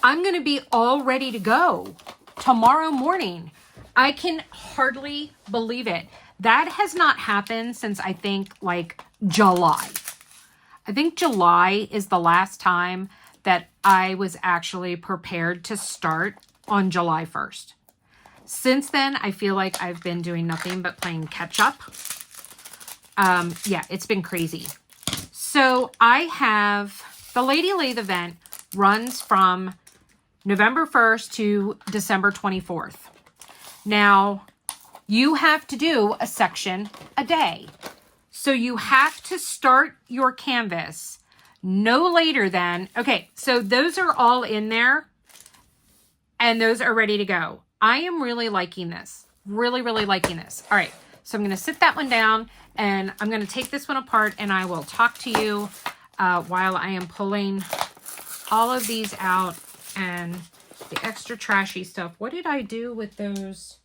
going to be all ready to go tomorrow morning. I can hardly believe it. That has not happened since, I think, like July. I think July is the last time that I was actually prepared to start on July 1st. Since then, I feel like I've been doing nothing but playing catch up. Yeah, it's been crazy. So I have the Lady Lathe event runs from November 1st to December 24th. Now, you have to do a section a day. So you have to start your canvas no later than, okay, so those are all in there and those are ready to go. I am really liking this. Really, really liking this. All right, so I'm going to sit that one down and I'm going to take this one apart and I will talk to you while I am pulling all of these out and the extra trashy stuff. What did I do with those?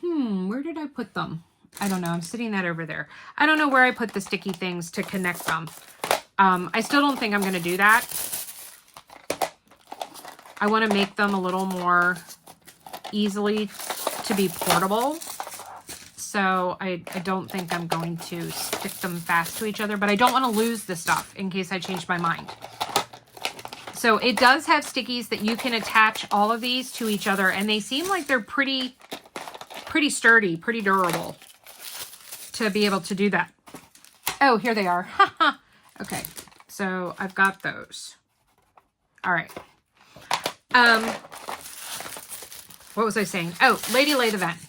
Where did I put them? I don't know. I'm sitting that over there. I don't know where I put the sticky things to connect them. I still don't think I'm going to do that. I want to make them a little more easily to be portable. So I don't think I'm going to stick them fast to each other, but I don't want to lose the stuff in case I change my mind. So it does have stickies that you can attach all of these to each other, and they seem like they're pretty sturdy, pretty durable to be able to do that. Oh, here they are. Okay, so I've got those. All right. What was I saying? Oh, Lady Lathe event.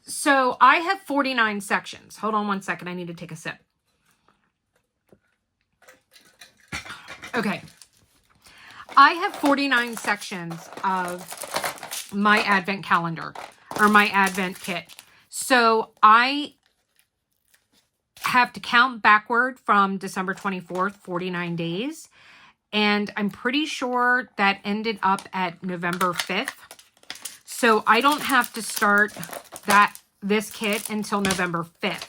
So I have 49 sections. Hold on one second. I need to take a sip. Okay. I have 49 sections of my advent calendar or my advent kit. So I have to count backward from December 24th, 49 days. And I'm pretty sure that ended up at November 5th. So I don't have to start this kit until November 5th.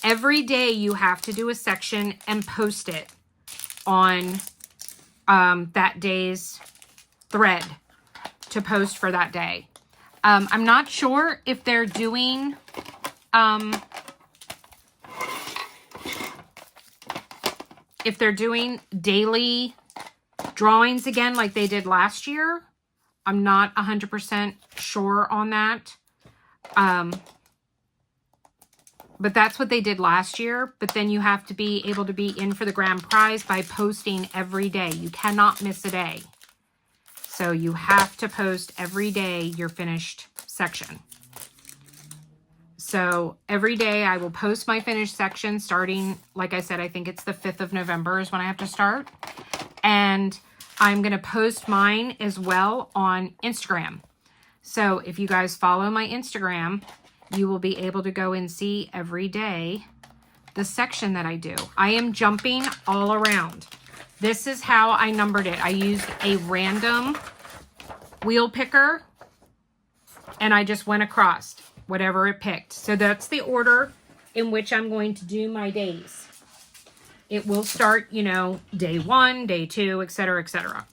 Every day you have to do a section and post it on that day's thread to post for that day. I'm not sure if they're doing daily drawings again like they did last year. I'm not 100% sure on that. But that's what they did last year. But then you have to be able to be in for the grand prize by posting every day. You cannot miss a day. So you have to post every day your finished section. So every day I will post my finished section starting, like I said, I think it's the 5th of November is when I have to start. And I'm going to post mine as well on Instagram. So if you guys follow my Instagram, you will be able to go and see every day the section that I do. I am jumping all around. This is how I numbered it. I used a random wheel picker and I just went across. whatever it picked. So that's the order in which I'm going to do my days. It will start, you know, day 1, day 2, etc., etc.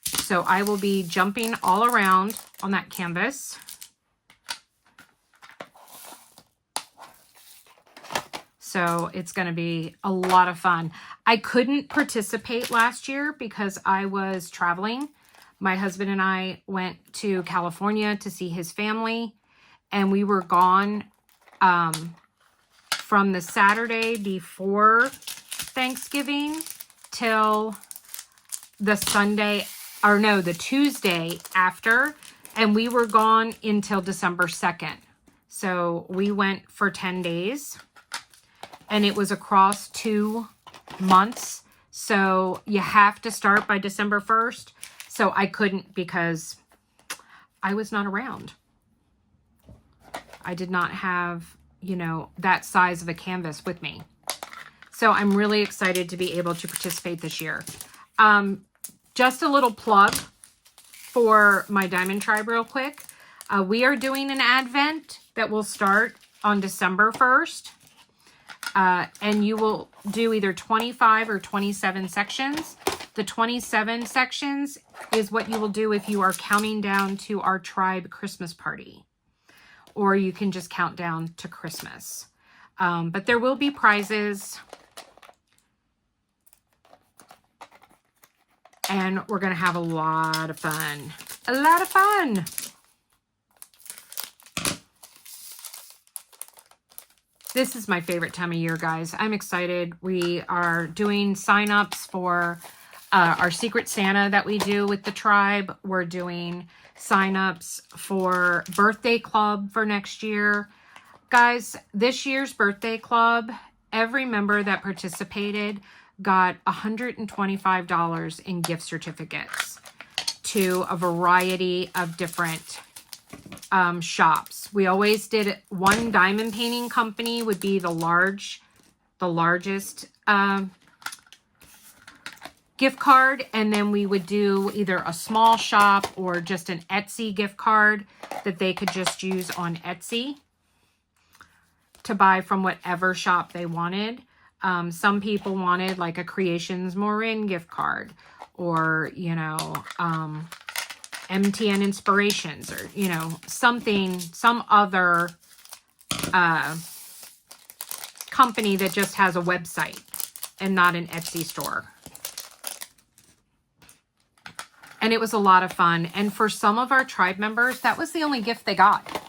So I will be jumping all around on that canvas. So it's going to be a lot of fun. I couldn't participate last year because I was traveling. My husband and I went to California to see his family, and we were gone from the Saturday before Thanksgiving till the Sunday, or no, the Tuesday after, and we were gone until December 2nd. So we went for 10 days, and it was across 2 months. So you have to start by December 1st. So I couldn't because I was not around. I did not have, you know, that size of a canvas with me. So I'm really excited to be able to participate this year. Just a little plug for my Diamond Tribe real quick. We are doing an Advent that will start on December 1st. And you will do either 25 or 27 sections. The 27 sections is what you will do if you are counting down to our tribe Christmas party. Or you can just count down to Christmas. But there will be prizes. And we're going to have a lot of fun. A lot of fun. This is my favorite time of year, guys. I'm excited. We are doing sign-ups for our Secret Santa that we do with the tribe. We're doing sign-ups for birthday club for next year. Guys, this year's birthday club, every member that participated got $125 in gift certificates to a variety of different shops. We always did one diamond painting company would be the largest gift card, and then we would do either a small shop or just an Etsy gift card that they could just use on Etsy to buy from whatever shop they wanted. Some people wanted like a Creations Morin gift card, or, you know, MTN Inspirations, or, you know, something, some other company that just has a website and not an Etsy store. And it was a lot of fun. And for some of our tribe members, that was the only gift they got.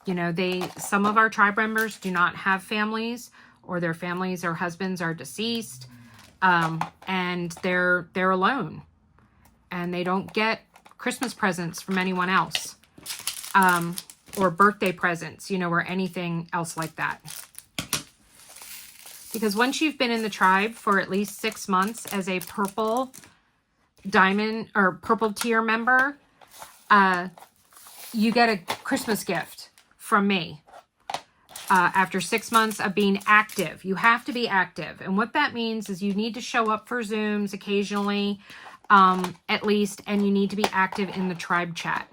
You know, some of our tribe members do not have families, or their families or husbands are deceased, and they're alone, and they don't get Christmas presents from anyone else, or birthday presents, you know, or anything else like that. Because once you've been in the tribe for at least 6 months as a purple diamond or purple tier member, you get a Christmas gift from me. After 6 months of being active. You have to be active. And what that means is you need to show up for Zooms occasionally, at least, and you need to be active in the tribe chat.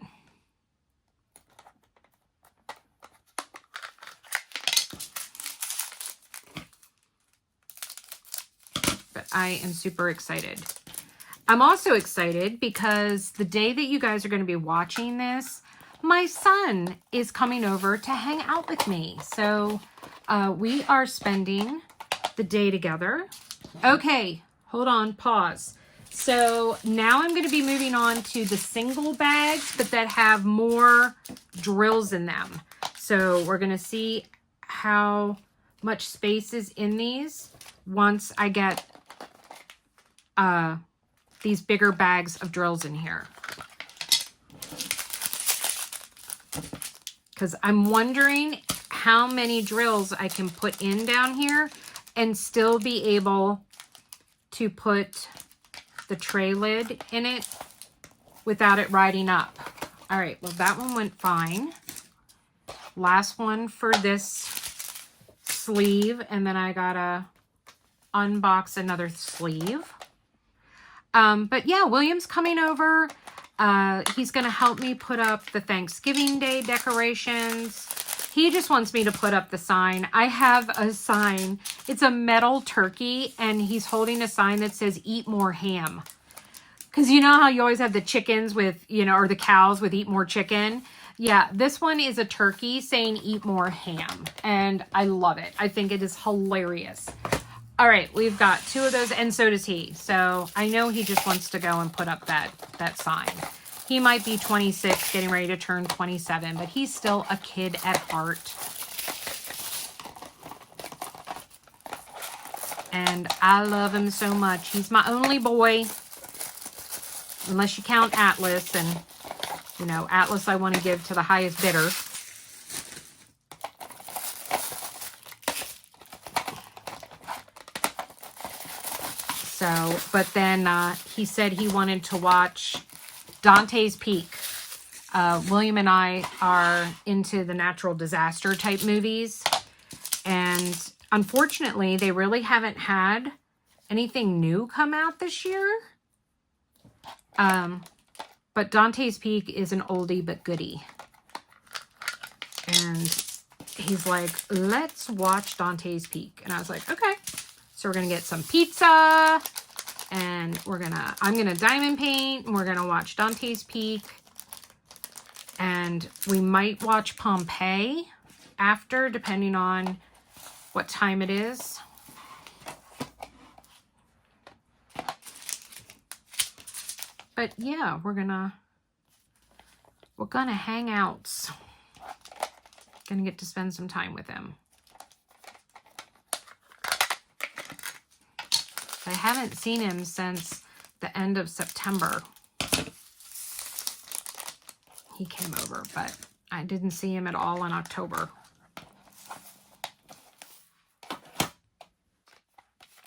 But I am super excited. I'm also excited because the day that you guys are going to be watching this, my son is coming over to hang out with me. So we are spending the day together. Okay, hold on, pause. So now I'm going to be moving on to the single bags, but that have more drills in them. So we're going to see how much space is in these once I get these bigger bags of drills in here. Because I'm wondering how many drills I can put in down here and still be able to put the tray lid in it without it riding up. All right, well, that one went fine. Last one for this sleeve, and then I gotta unbox another sleeve. But yeah, William's coming over. He's going to help me put up the Thanksgiving Day decorations. He just wants me to put up the sign. I have a sign. It's a metal turkey, and he's holding a sign that says, "Eat more ham." Because you know how you always have the chickens with, you know, or the cows with "eat more chicken." Yeah, this one is a turkey saying "eat more ham." And I love it. I think it is hilarious. All right, we've got 2 of those, and so does he. So I know he just wants to go and put up that sign. He might be 26, getting ready to turn 27, but he's still a kid at heart. And I love him so much. He's my only boy, unless you count Atlas. And, you know, Atlas I want to give to the highest bidder. So, but then he said he wanted to watch Dante's Peak. William and I are into the natural disaster type movies. And unfortunately, they really haven't had anything new come out this year. But Dante's Peak is an oldie but goodie. And he's like, let's watch Dante's Peak. And I was like, okay. So we're going to get some pizza. And I'm going to diamond paint. And we're going to watch Dante's Peak. And we might watch Pompeii after, depending on what time it is. But yeah, we're gonna hang out. Gonna get to spend some time with him. I haven't seen him since the end of September. He came over, but I didn't see him at all in October.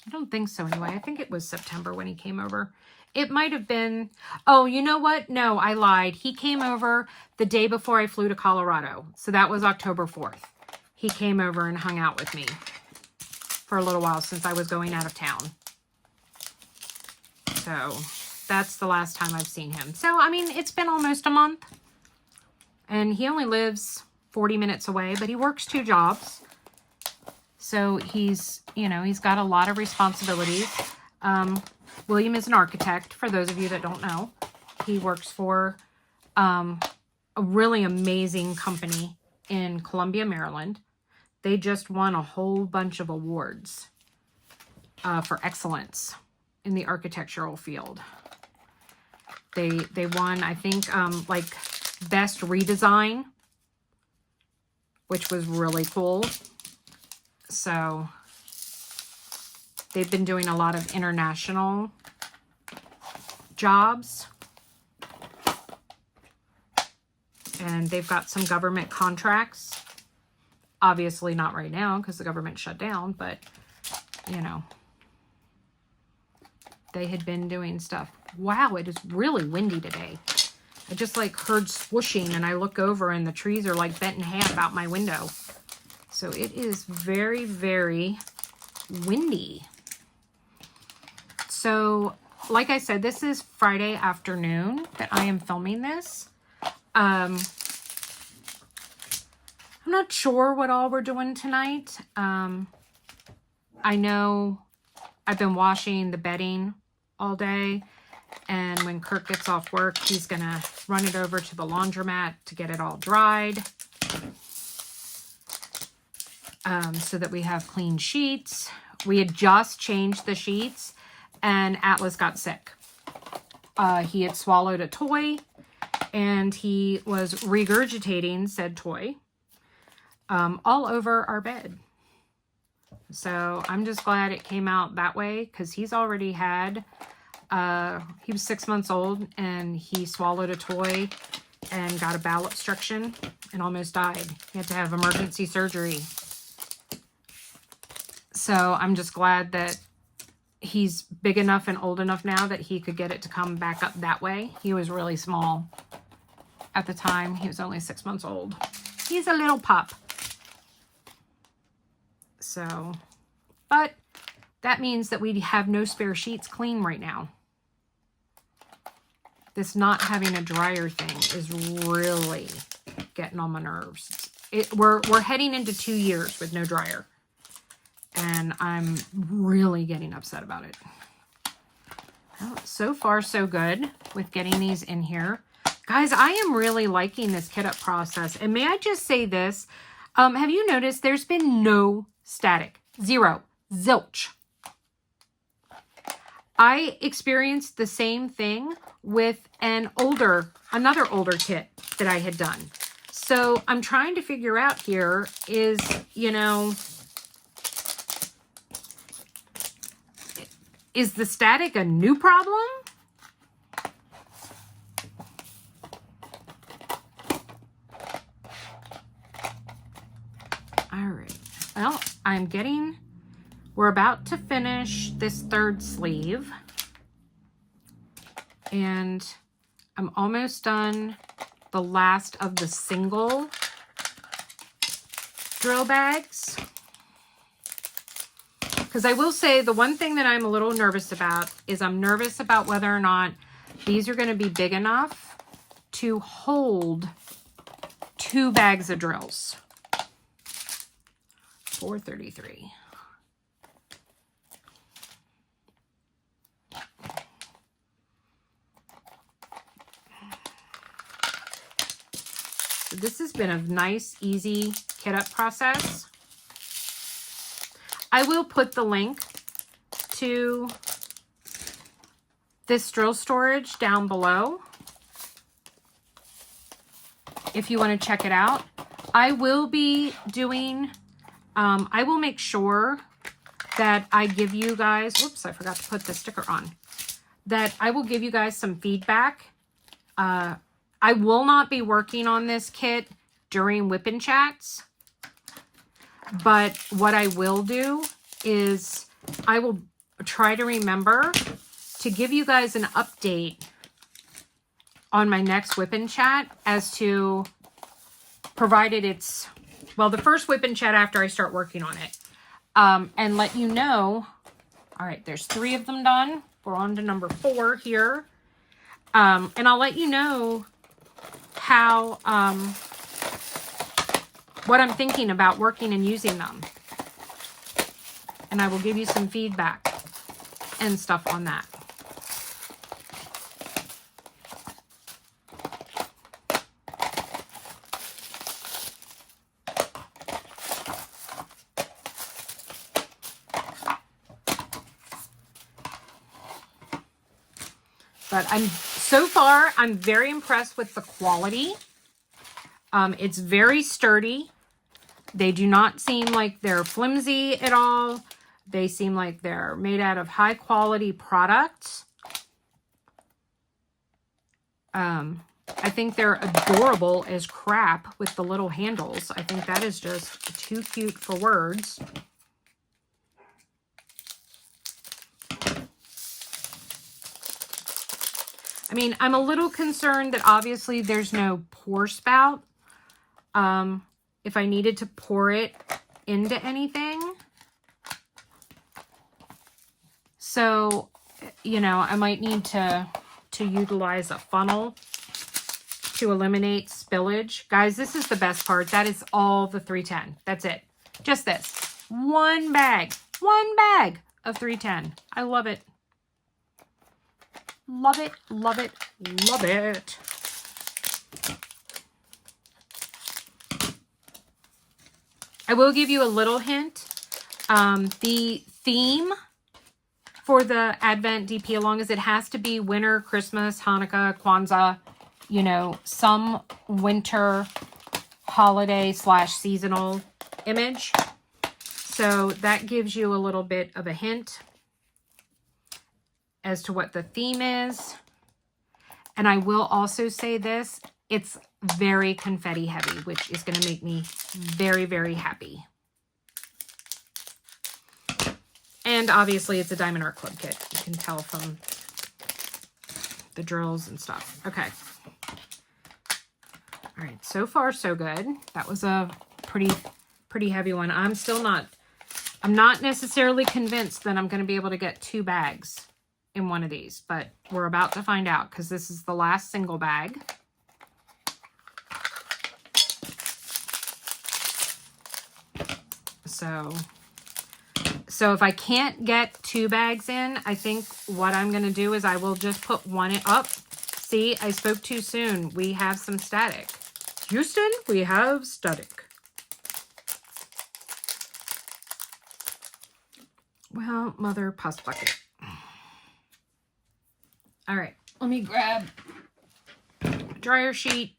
I don't think so anyway. I think it was September when he came over. It might have been, oh, you know what? No, I lied. He came over the day before I flew to Colorado. So that was October 4th. He came over and hung out with me for a little while since I was going out of town. So that's the last time I've seen him. So, I mean, it's been almost a month. And he only lives 40 minutes away, but he works 2 jobs. So he's, you know, he's got a lot of responsibilities. William is an architect, for those of you that don't know. He works for a really amazing company in Columbia, Maryland. They just won a whole bunch of awards for excellence in the architectural field. They won, I think, like Best Redesign, which was really cool. So they've been doing a lot of international jobs. And they've got some government contracts. Obviously not right now because the government shut down, but, you know, they had been doing stuff. Wow, it is really windy today. I just like heard swooshing and I look over and the trees are like bent in half out my window. So it is very, very windy. So, like I said, this is Friday afternoon that I am filming this. I'm not sure what all we're doing tonight. I know I've been washing the bedding all day. And when Kirk gets off work, he's going to run it over to the laundromat to get it all dried. So that we have clean sheets. We had just changed the sheets and Atlas got sick. He had swallowed a toy and he was regurgitating said toy all over our bed. So I'm just glad it came out that way because he's already had, he was 6 months old and he swallowed a toy and got a bowel obstruction and almost died. He had to have emergency surgery. So I'm just glad that he's big enough and old enough now that he could get it to come back up that way. He was really small at the time. He was only 6 months old. He's a little pup. So, but that means that we have no spare sheets clean right now. this not having a dryer thing is really getting on my nerves. We're heading into 2 years with no dryer. And I'm really getting upset about it. Well, so far, so good with getting these in here. Guys, I am really liking this kit up process. And may I just say this? Have you noticed there's been no static? Zero. Zilch. I experienced the same thing with another older kit that I had done. So I'm trying to figure out here is, you know, is the static a new problem? All right. Well, we're about to finish this third sleeve. And I'm almost done the last of the single drill bags. Because I will say the one thing that I'm a little nervous about is I'm nervous about whether or not these are going to be big enough to hold 2 bags of drills. 433. So this has been a nice, easy kit up process. I will put the link to this drill storage down below if you want to check it out. I will be doing, I will make sure that I give you guys, whoops, I forgot to put the sticker on, that I will give you guys some feedback. I will not be working on this kit during whip-in chats. But what I will do is I will try to remember to give you guys an update on my next whip-in chat as to, provided it's, well, the first whip-in chat after I start working on it. And let you know, all right, there's 3 of them done. We're on to number 4 here. And I'll let you know how, what I'm thinking about working and using them. And I will give you some feedback and stuff on that. But so far, I'm very impressed with the quality. It's very sturdy. They do not seem like they're flimsy at all. They seem like they're made out of high quality products. I think they're adorable as crap with the little handles. I think that is just too cute for words. I mean, I'm a little concerned that obviously there's no pour spout. If I needed to pour it into anything. So, you know, I might need to utilize a funnel to eliminate spillage. Guys, this is the best part. That is all the 310. That's it. Just this. One bag of 310. I love it. Love it, love it, love it. I will give you a little hint. The theme for the Advent DP Along is it has to be winter, Christmas, Hanukkah, Kwanzaa, you know, some winter holiday / seasonal image. So that gives you a little bit of a hint as to what the theme is. And I will also say this, it's very confetti heavy, which is going to make me very, very happy. And obviously it's a Diamond Art Club kit. You can tell from the drills and stuff. Okay. All right, so far so good. That was a pretty heavy one. I'm not necessarily convinced that I'm going to be able to get 2 bags in one of these, but we're about to find out because this is the last single bag. So if I can't get 2 bags in, I think what I'm going to do is I will just put one up. See, I spoke too soon. We have some static. Houston, we have static. Well, mother pus bucket. All right, let me grab a dryer sheet.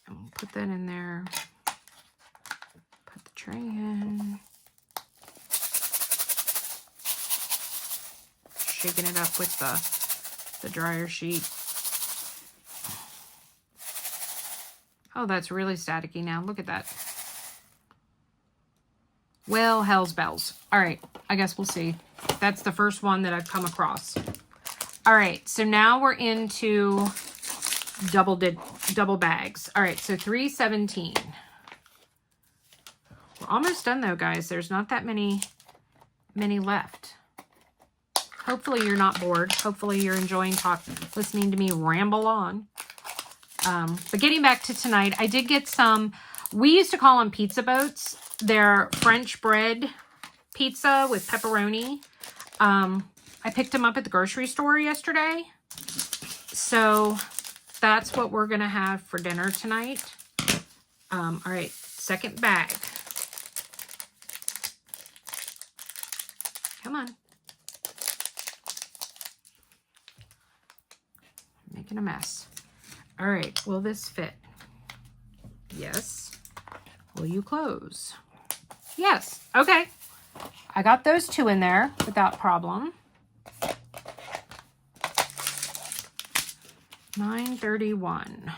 And we'll put that in there. Put the tray in. Shaking it up with the dryer sheet. Oh, that's really staticky now. Look at that. Well, hell's bells. All right, I guess we'll see. That's the first one that I've come across. All right, so now we're into double bags. All right, so 317. We're almost done though, guys. There's not that many left. Hopefully you're not bored. Hopefully you're enjoying listening to me ramble on. But getting back to tonight, I did get some, we used to call them pizza boats. They're French bread pizza with pepperoni. I picked them up at the grocery store yesterday. So that's what we're going to have for dinner tonight. All right, second bag. Come on. Making a mess. All right, will this fit? Yes. Will you close? Yes. Okay. I got those 2 in there without problem. 931.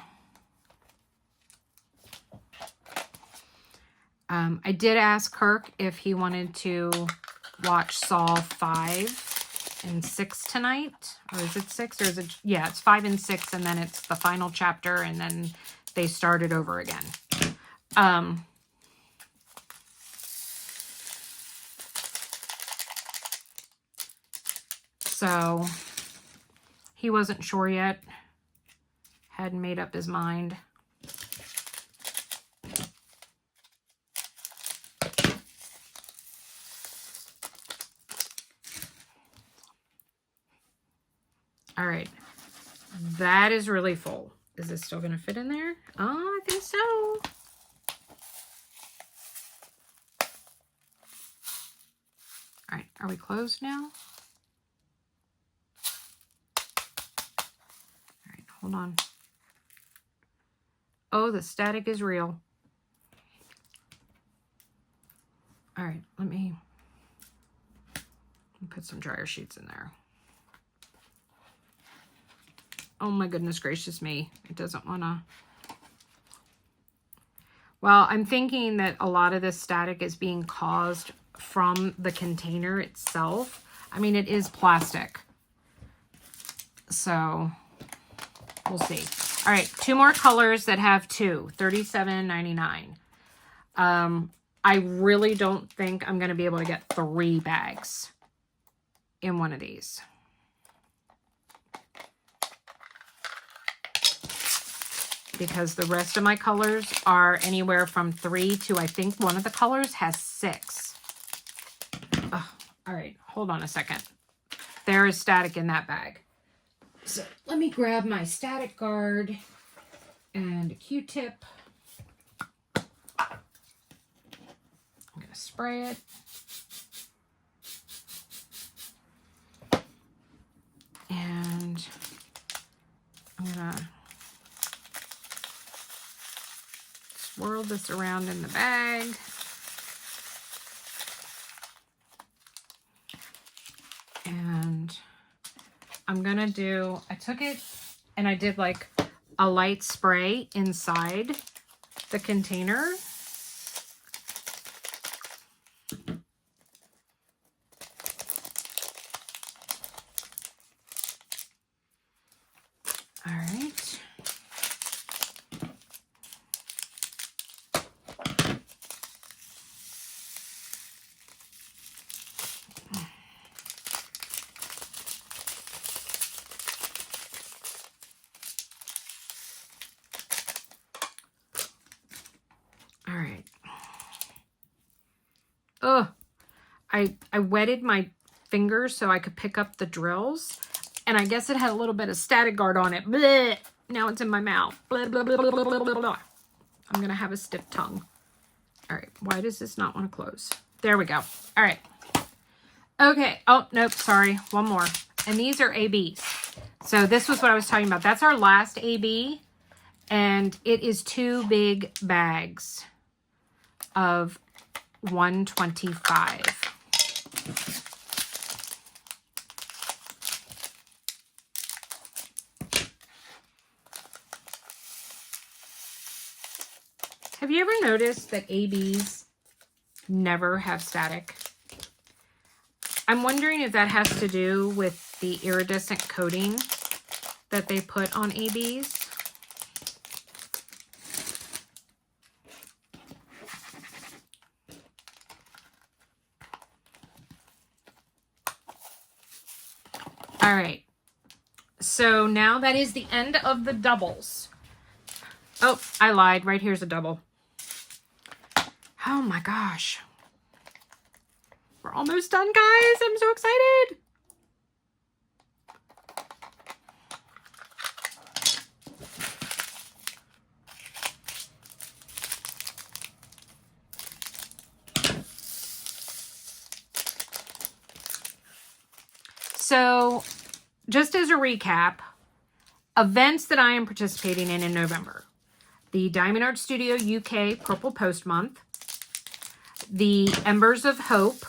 I did ask Kirk if he wanted to watch Saw 5 and 6 tonight. Or is it 6? Or is it? Yeah, it's 5 and 6, and then it's the final chapter, and then they start it over again. So he wasn't sure yet. Hadn't made up his mind. All right, that is really full. Is this still going to fit in there? Oh, I think so. All right, are we closed now? All right, hold on. Oh, the static is real. All right, let me put some dryer sheets in there. Oh my goodness gracious me. It doesn't want to. Well, I'm thinking that a lot of this static is being caused from the container itself. I mean, it is plastic. So we'll see. All right, 2 more colors that have 2, $37.99. I really don't think I'm going to be able to get 3 bags in one of these. Because the rest of my colors are anywhere from 3 to, I think one of the colors has 6. Oh, all right, hold on a second. There is static in that bag. So let me grab my static guard and a Q-tip. I'm going to spray it. And I'm going to swirl this around in the bag. And I'm gonna do, I took it and I did like a light spray inside the container. All right. Ugh. I wetted my fingers so I could pick up the drills. And I guess it had a little bit of static guard on it. Blech. Now it's in my mouth. Blah, blah, blah, blah, blah, blah, blah. I'm going to have a stiff tongue. All right. Why does this not want to close? There we go. All right. Okay. Oh, nope. Sorry. One more. And these are ABs. So this was what I was talking about. That's our last AB. And it is 2 big bags of 125. Have you ever noticed that ABs never have static? I'm wondering if that has to do with the iridescent coating that they put on ABs. All right. So now that is the end of the doubles. Oh, I lied. Right here's a double. Oh my gosh. We're almost done, guys. I'm so excited. So, just as a recap, events that I am participating in November. The Diamond Art Studio UK Purple Post Month. The Embers of Hope.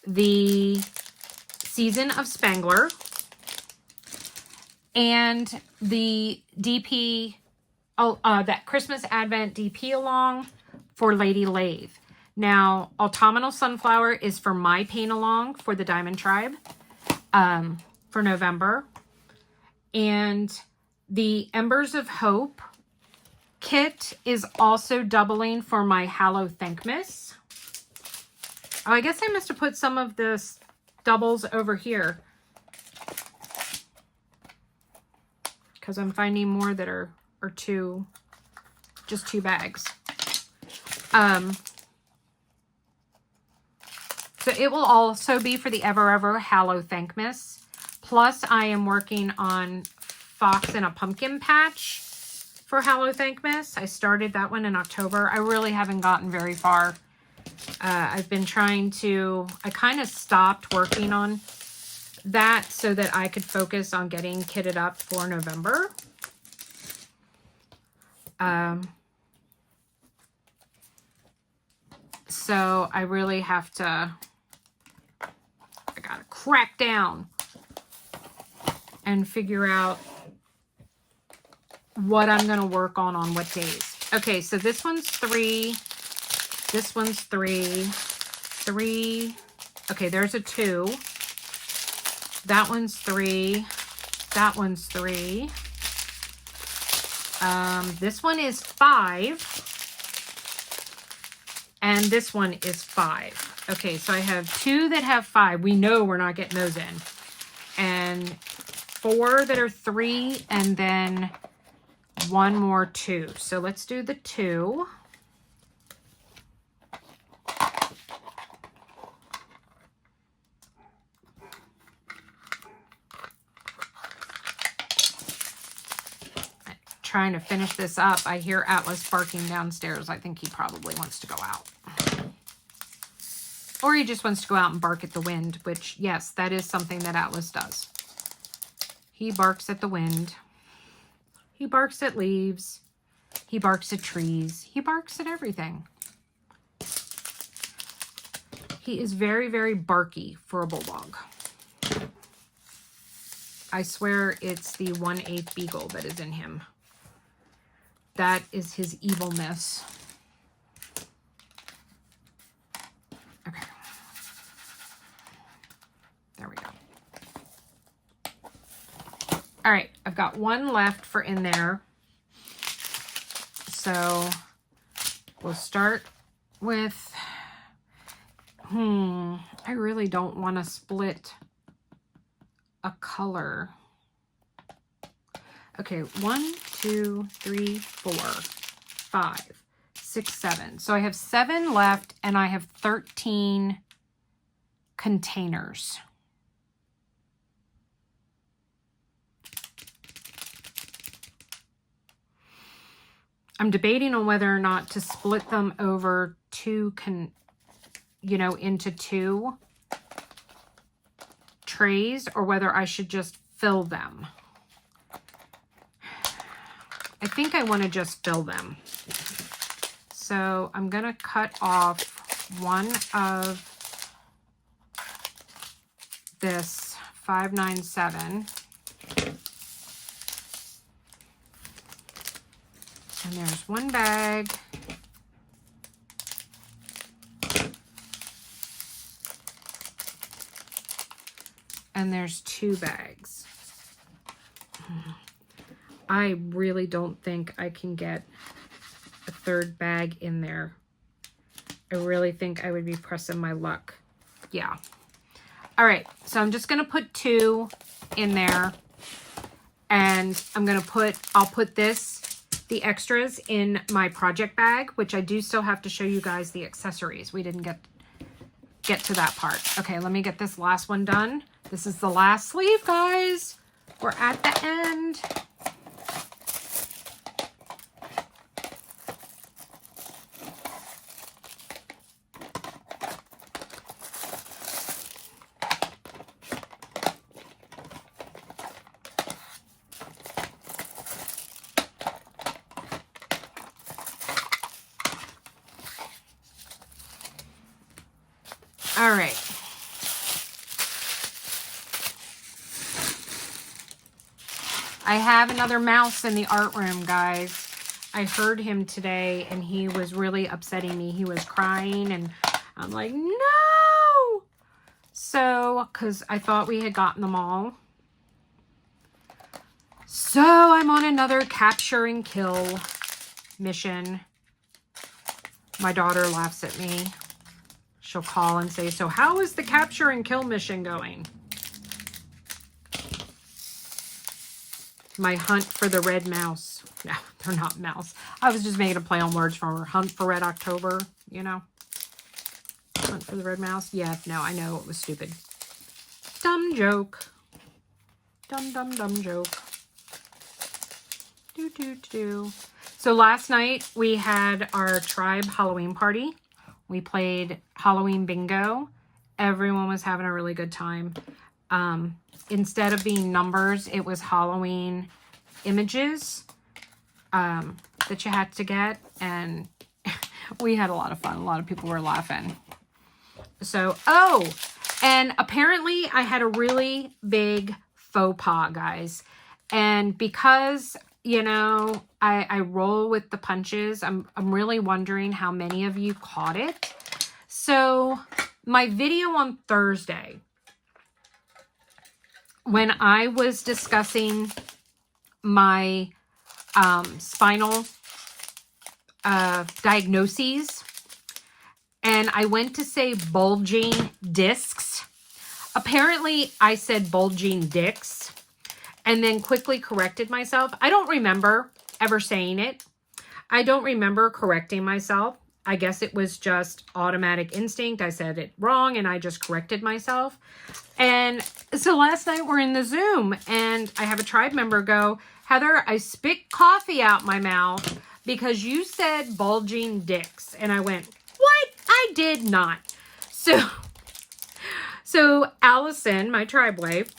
The Season of Spangler. And the DP, that Christmas Advent DP along for Lady Lathe. Now, Autumnal Sunflower is for my paint along for the Diamond Tribe for November. And the Embers of Hope kit is also doubling for my Hallow Thankmas. Oh, I guess I must have put some of this doubles over here, because I'm finding more that are just 2 bags. So it will also be for the Ever Hallow Thankmas. Plus, I am working on Fox in a Pumpkin Patch for Hallow Thankmas. I started that one in October. I really haven't gotten very far. I've been trying to... I kind of stopped working on that so that I could focus on getting kitted up for November. So I really have to... I gotta crack down and figure out what I'm going to work on what days. Okay, so this one's 3. This one's 3. 3. Okay, there's a 2. That one's 3. That one's 3. This one is 5. And this one is 5. Okay, so I have 2 that have 5. We know we're not getting those in. And 4 that are 3, and then 1 more 2. So let's do the 2. Trying to finish this up. I hear Atlas barking downstairs. I think he probably wants to go out. Or he just wants to go out and bark at the wind, which, yes, that is something that Atlas does. He barks at the wind. He barks at leaves. He barks at trees. He barks at everything. He is very, very barky for a bulldog. I swear it's the 1/8 beagle that is in him. That is his evilness. Okay. There we go. All right, I've got 1 left for in there. So we'll start with, I really don't want to split a color. Okay, 1, 2, 3, 4, 5, 6, 7. So I have 7 left and I have 13 containers. I'm debating on whether or not to split them over into 2 trays, or whether I should just fill them. I think I want to just fill them. So I'm going to cut off one of this 597. And there's one bag. And there's 2 bags. I really don't think I can get a 3rd bag in there. I really think I would be pressing my luck. Yeah. All right. So I'm just going to put 2 in there. And I'll put the extras in my project bag, which I do still have to show you guys the accessories. We didn't get to that part. Okay, let me get this last one done. This is the last sleeve, guys. We're at the end. All right. I have another mouse in the art room, guys. I heard him today and he was really upsetting me. He was crying and I'm like, no. So, because I thought we had gotten them all. So I'm on another capture and kill mission. My daughter laughs at me. She'll call and say, so how is the capture and kill mission going? My hunt for the red mouse. No, they're not mouse. I was just making a play on words from her. Hunt for Red October, you know? Hunt for the red mouse. Yeah, no, I know it was stupid. Dumb joke. Dumb joke. Do. So last night we had our tribe Halloween party. We played Halloween bingo. Everyone was having a really good time. Instead of being numbers, it was Halloween images that you had to get. And we had a lot of fun. A lot of people were laughing. So, oh, and apparently I had a really big faux pas, guys. And because, you know, I roll with the punches, I'm really wondering how many of you caught it. So my video on Thursday, when I was discussing my spinal diagnoses, and I went to say bulging discs, apparently I said bulging dicks, and then quickly corrected myself. I don't remember ever saying it. I don't remember correcting myself. I guess it was just automatic instinct. I said it wrong and I just corrected myself. And so last night we're in the Zoom and I have a tribe member go, Heather, I spit coffee out my mouth because you said bulging dicks. And I went, what? I did not. So Allison, my tribe wife,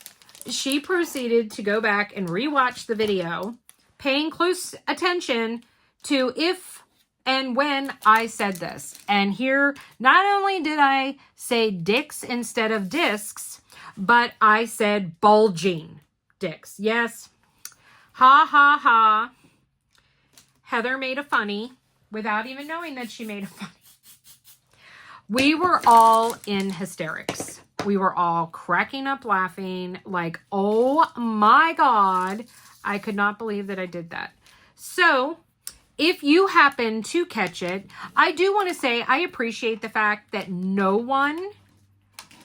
she proceeded to go back and rewatch the video, paying close attention to if and when I said this. And here, not only did I say dicks instead of discs, but I said bulging dicks. Yes. Ha, ha, ha. Heather made a funny without even knowing that she made a funny. We were all in hysterics. We were all cracking up laughing like, oh my God, I could not believe that I did that. So if you happen to catch it, I do want to say I appreciate the fact that no one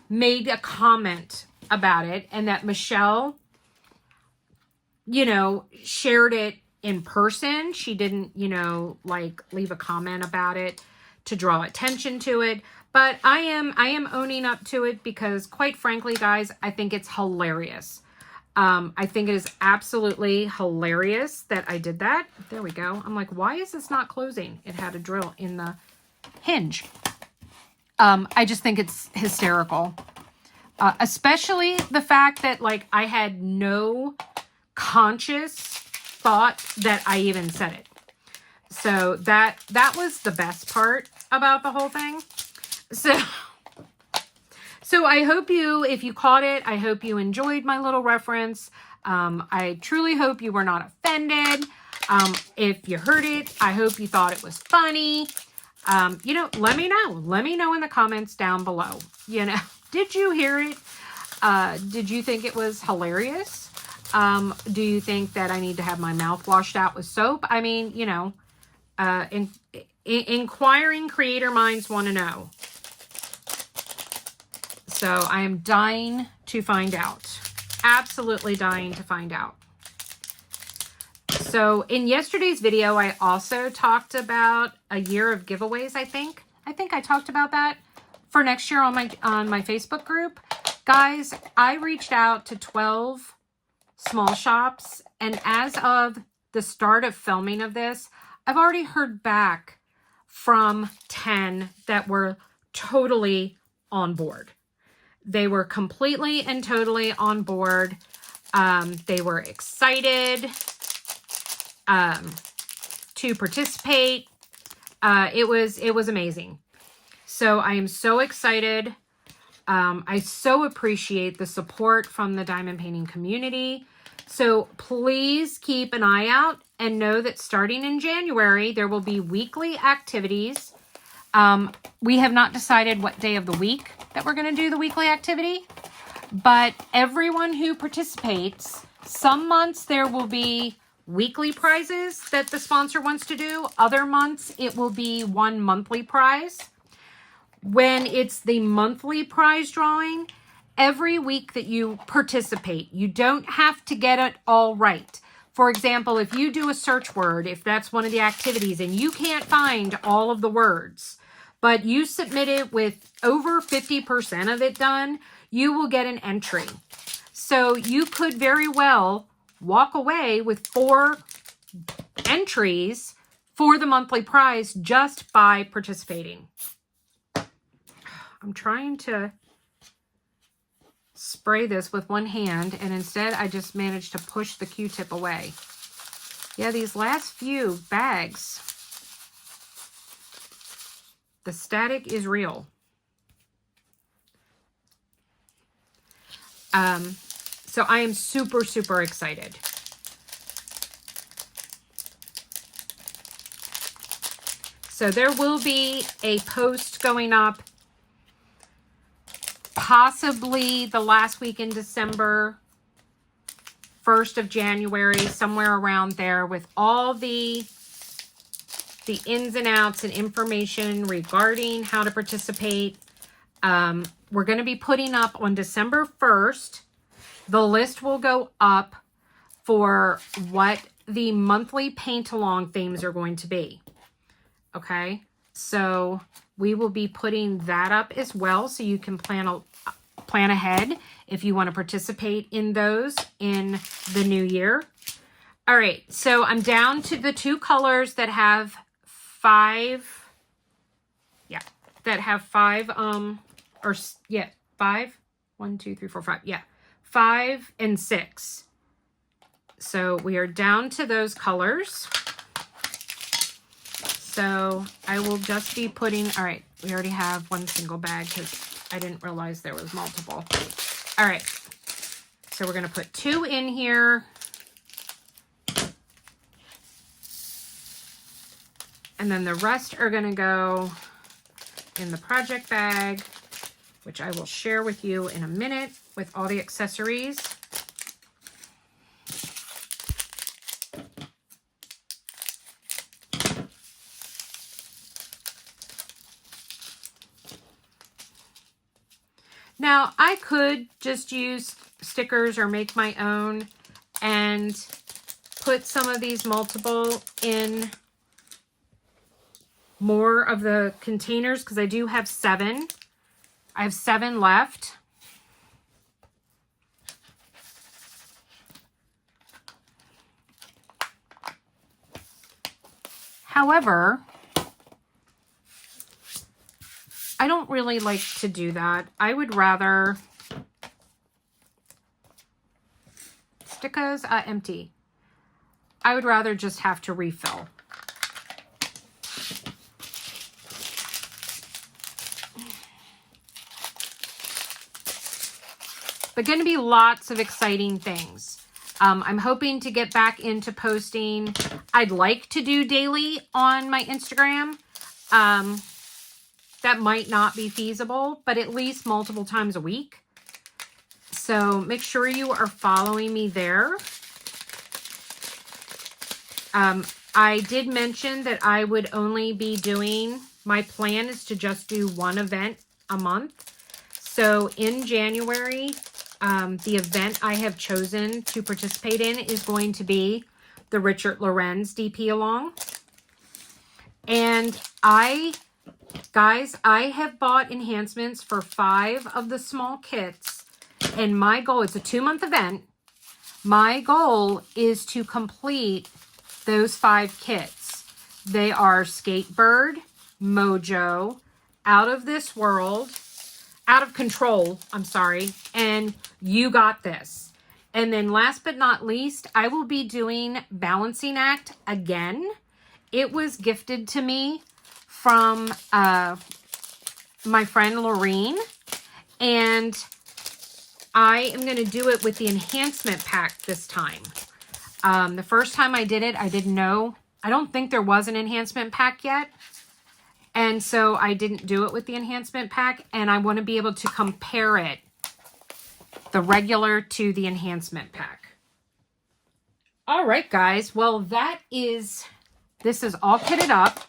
made a comment about it and that Michelle, you know, shared it in person. She didn't, you know, like leave a comment about it to draw attention to it. But I am owning up to it because, quite frankly, guys, I think it's hilarious. I think it is absolutely hilarious that I did that. There we go. I'm like, why is this not closing? It had a drill in the hinge. I just think it's hysterical. Especially the fact that, like, I had no conscious thought that I even said it. So that was the best part about the whole thing. So I hope you, if you caught it, I hope you enjoyed my little reference. I truly hope you were not offended. If you heard it, I hope you thought it was funny. You know, let me know. Let me know in the comments down below. You know, did you hear it? Did you think it was hilarious? Do you think that I need to have my mouth washed out with soap? I mean, you know, inquiring creator minds want to know. So I am dying to find out. Absolutely dying to find out. So in yesterday's video, I also talked about a year of giveaways, I think. I talked about that for next year on my Facebook group. Guys, I reached out to 12 small shops, and as of the start of filming of this, I've already heard back from 10 that were totally on board. They were completely and totally on board. They were excited to participate. It was amazing. So I am so excited. I so appreciate the support from the diamond painting community. So please keep an eye out and know that starting in January, there will be weekly activities. We have not decided what day of the week that we're going to do the weekly activity, but everyone who participates, some months there will be weekly prizes that the sponsor wants to do. Other months it will be one monthly prize. When it's the monthly prize drawing, every week that you participate, you don't have to get it all right. For example, if you do a search word, if that's one of the activities and you can't find all of the words, but you submit it with over 50% of it done, you will get an entry. So you could very well walk away with 4 entries for the monthly prize just by participating. I'm trying to spray this with one hand, and instead I just managed to push the Q-tip away. Yeah, these last few bags, the static is real. So I am super, super excited. So there will be a post going up possibly the last week in December, 1st of January, somewhere around there, with all the ins and outs and information regarding how to participate. We're going to be putting up on December 1st. The list will go up for what the monthly paint-along themes are going to be. Okay, so we will be putting that up as well, so you can plan ahead if you want to participate in those in the new year. All right, so I'm down to the 2 colors that have 5. Yeah, that have 5. 5. 1, 2, 3, 4, 5. Yeah, 5 and 6. So we are down to those colors. So I will just be putting, all right, we already have 1 single bag because I didn't realize there was multiple. All right, so we're going to put 2 in here. And then the rest are going to go in the project bag, which I will share with you in a minute with all the accessories. Now, I could just use stickers or make my own and put some of these multiple in more of the containers because I do have 7. I have 7 left. However, I don't really like to do that. I would rather stickers are empty. I would rather just have to refill. But going to be lots of exciting things. I'm hoping to get back into posting. I'd like to do daily on my Instagram. That might not be feasible, but at least multiple times a week. So make sure you are following me there. I did mention that I would only be doing, my plan is to just do 1 event a month. So in January, the event I have chosen to participate in is going to be the Richard Lorenz DP Along. And guys, I have bought enhancements for 5 of the small kits. And my goal, it's a 2-month event. My goal is to complete those 5 kits. They are Skatebird, Mojo, Out of This World, Out of Control, I'm sorry, and You Got This. And then last but not least, I will be doing Balancing Act again. It was gifted to me from my friend Morin, and I am going to do it with the enhancement pack this time. The first time I did it, I didn't know. I don't think there was an enhancement pack yet. And so I didn't do it with the enhancement pack. And I want to be able to compare it, the regular to the enhancement pack. All right, guys. Well, this is all kitted up.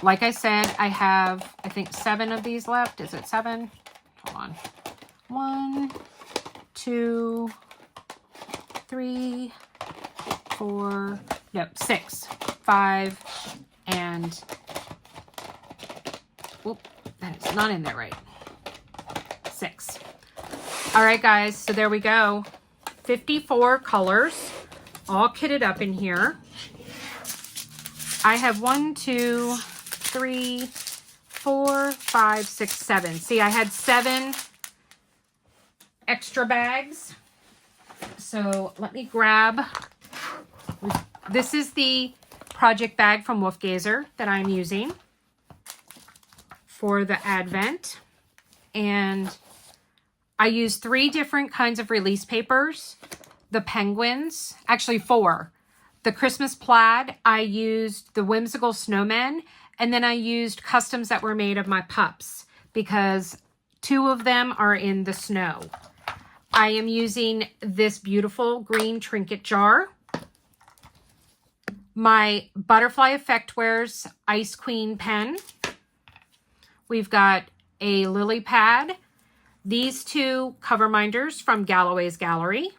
Like I said, I have, I think, 7 of these left. Is it 7? Hold on. 1, 2, 3, 4, no, 6, 5, and, whoop, that is not in there right. 6. All right, guys, so there we go. 54 colors, all kitted up in here. I have 1, 2, 3, 4, 5, 6, 7. See, I had 7 extra bags. So let me grab, this is the project bag from Wolfgazer that I'm using for the Advent. And I use 3 different kinds of release papers. The penguins, actually 4. The Christmas plaid, I used the whimsical snowmen, and then I used customs that were made of my pups because 2 of them are in the snow. I am using this beautiful green trinket jar. My Butterfly Effectwares Ice Queen pen. We've got a lily pad. These 2 cover minders from GallowaysGallery.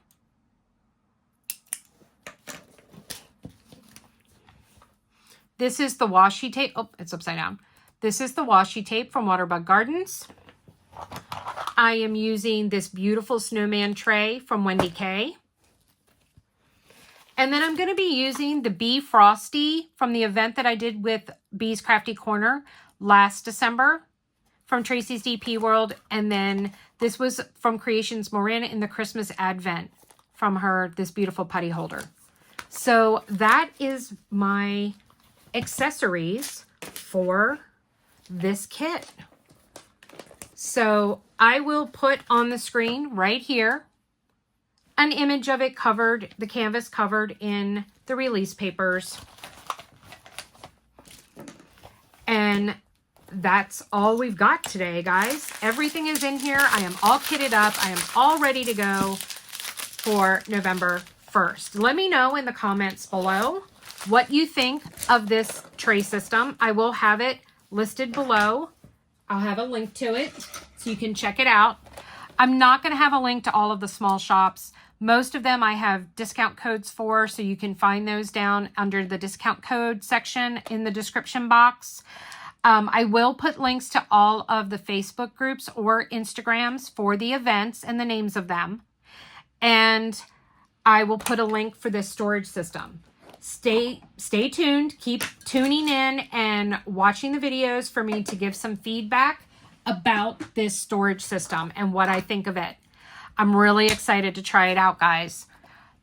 This is the washi tape. Oh, it's upside down. This is the washi tape from Waterbug Gardens. I am using this beautiful snowman tray from WendyK. And then I'm going to be using the Bee Frosty from the event that I did with Bee's Crafty Corner last December from Tracy's DP World. And then this was from Creations Morin in the Christmas Advent from her, this beautiful putty holder. So that is my accessories for this kit. So I will put on the screen right here an image of it covered, the canvas covered in the release papers. And that's all we've got today, guys. Everything is in here. I am all kitted up. I am all ready to go for November 1st. Let me know in the comments below what you think of this tray system. I will have it listed below. I'll have a link to it so you can check it out. I'm not going to have a link to all of the small shops, Most of them I have discount codes for, so you can find those down under the discount code section in the description box. I will put links to all of the Facebook groups or Instagrams for the events and the names of them. And I will put a link for this storage system. Stay tuned. Keep tuning in and watching the videos for me to give some feedback about this storage system and what I think of it. I'm really excited to try it out, guys.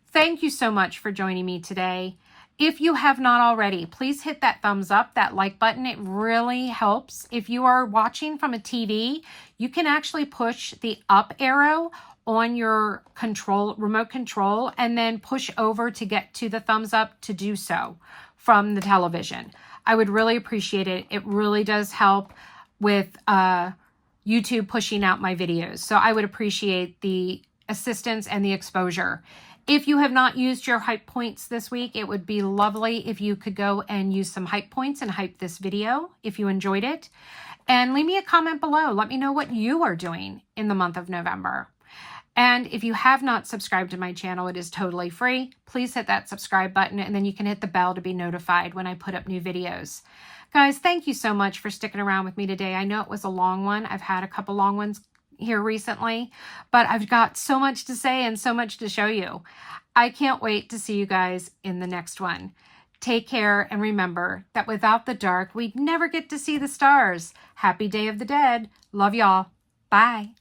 Thank you so much for joining me today. If you have not already, please hit that thumbs up, that like button. It really helps. If you are watching from a TV, you can actually push the up arrow on your remote control and then push over to get to the thumbs up to do so from the television. I would really appreciate it. It really does help with YouTube pushing out my videos. So I would appreciate the assistance and the exposure. If you have not used your hype points this week, it would be lovely if you could go and use some hype points and hype this video if you enjoyed it. And leave me a comment below. Let me know what you are doing in the month of November. And if you have not subscribed to my channel, it is totally free. Please hit that subscribe button, and then you can hit the bell to be notified when I put up new videos. Guys, thank you so much for sticking around with me today. I know it was a long one. I've had a couple long ones here recently, but I've got so much to say and so much to show you. I can't wait to see you guys in the next one. Take care, and remember that without the dark, we'd never get to see the stars. Happy Day of the Dead. Love y'all. Bye.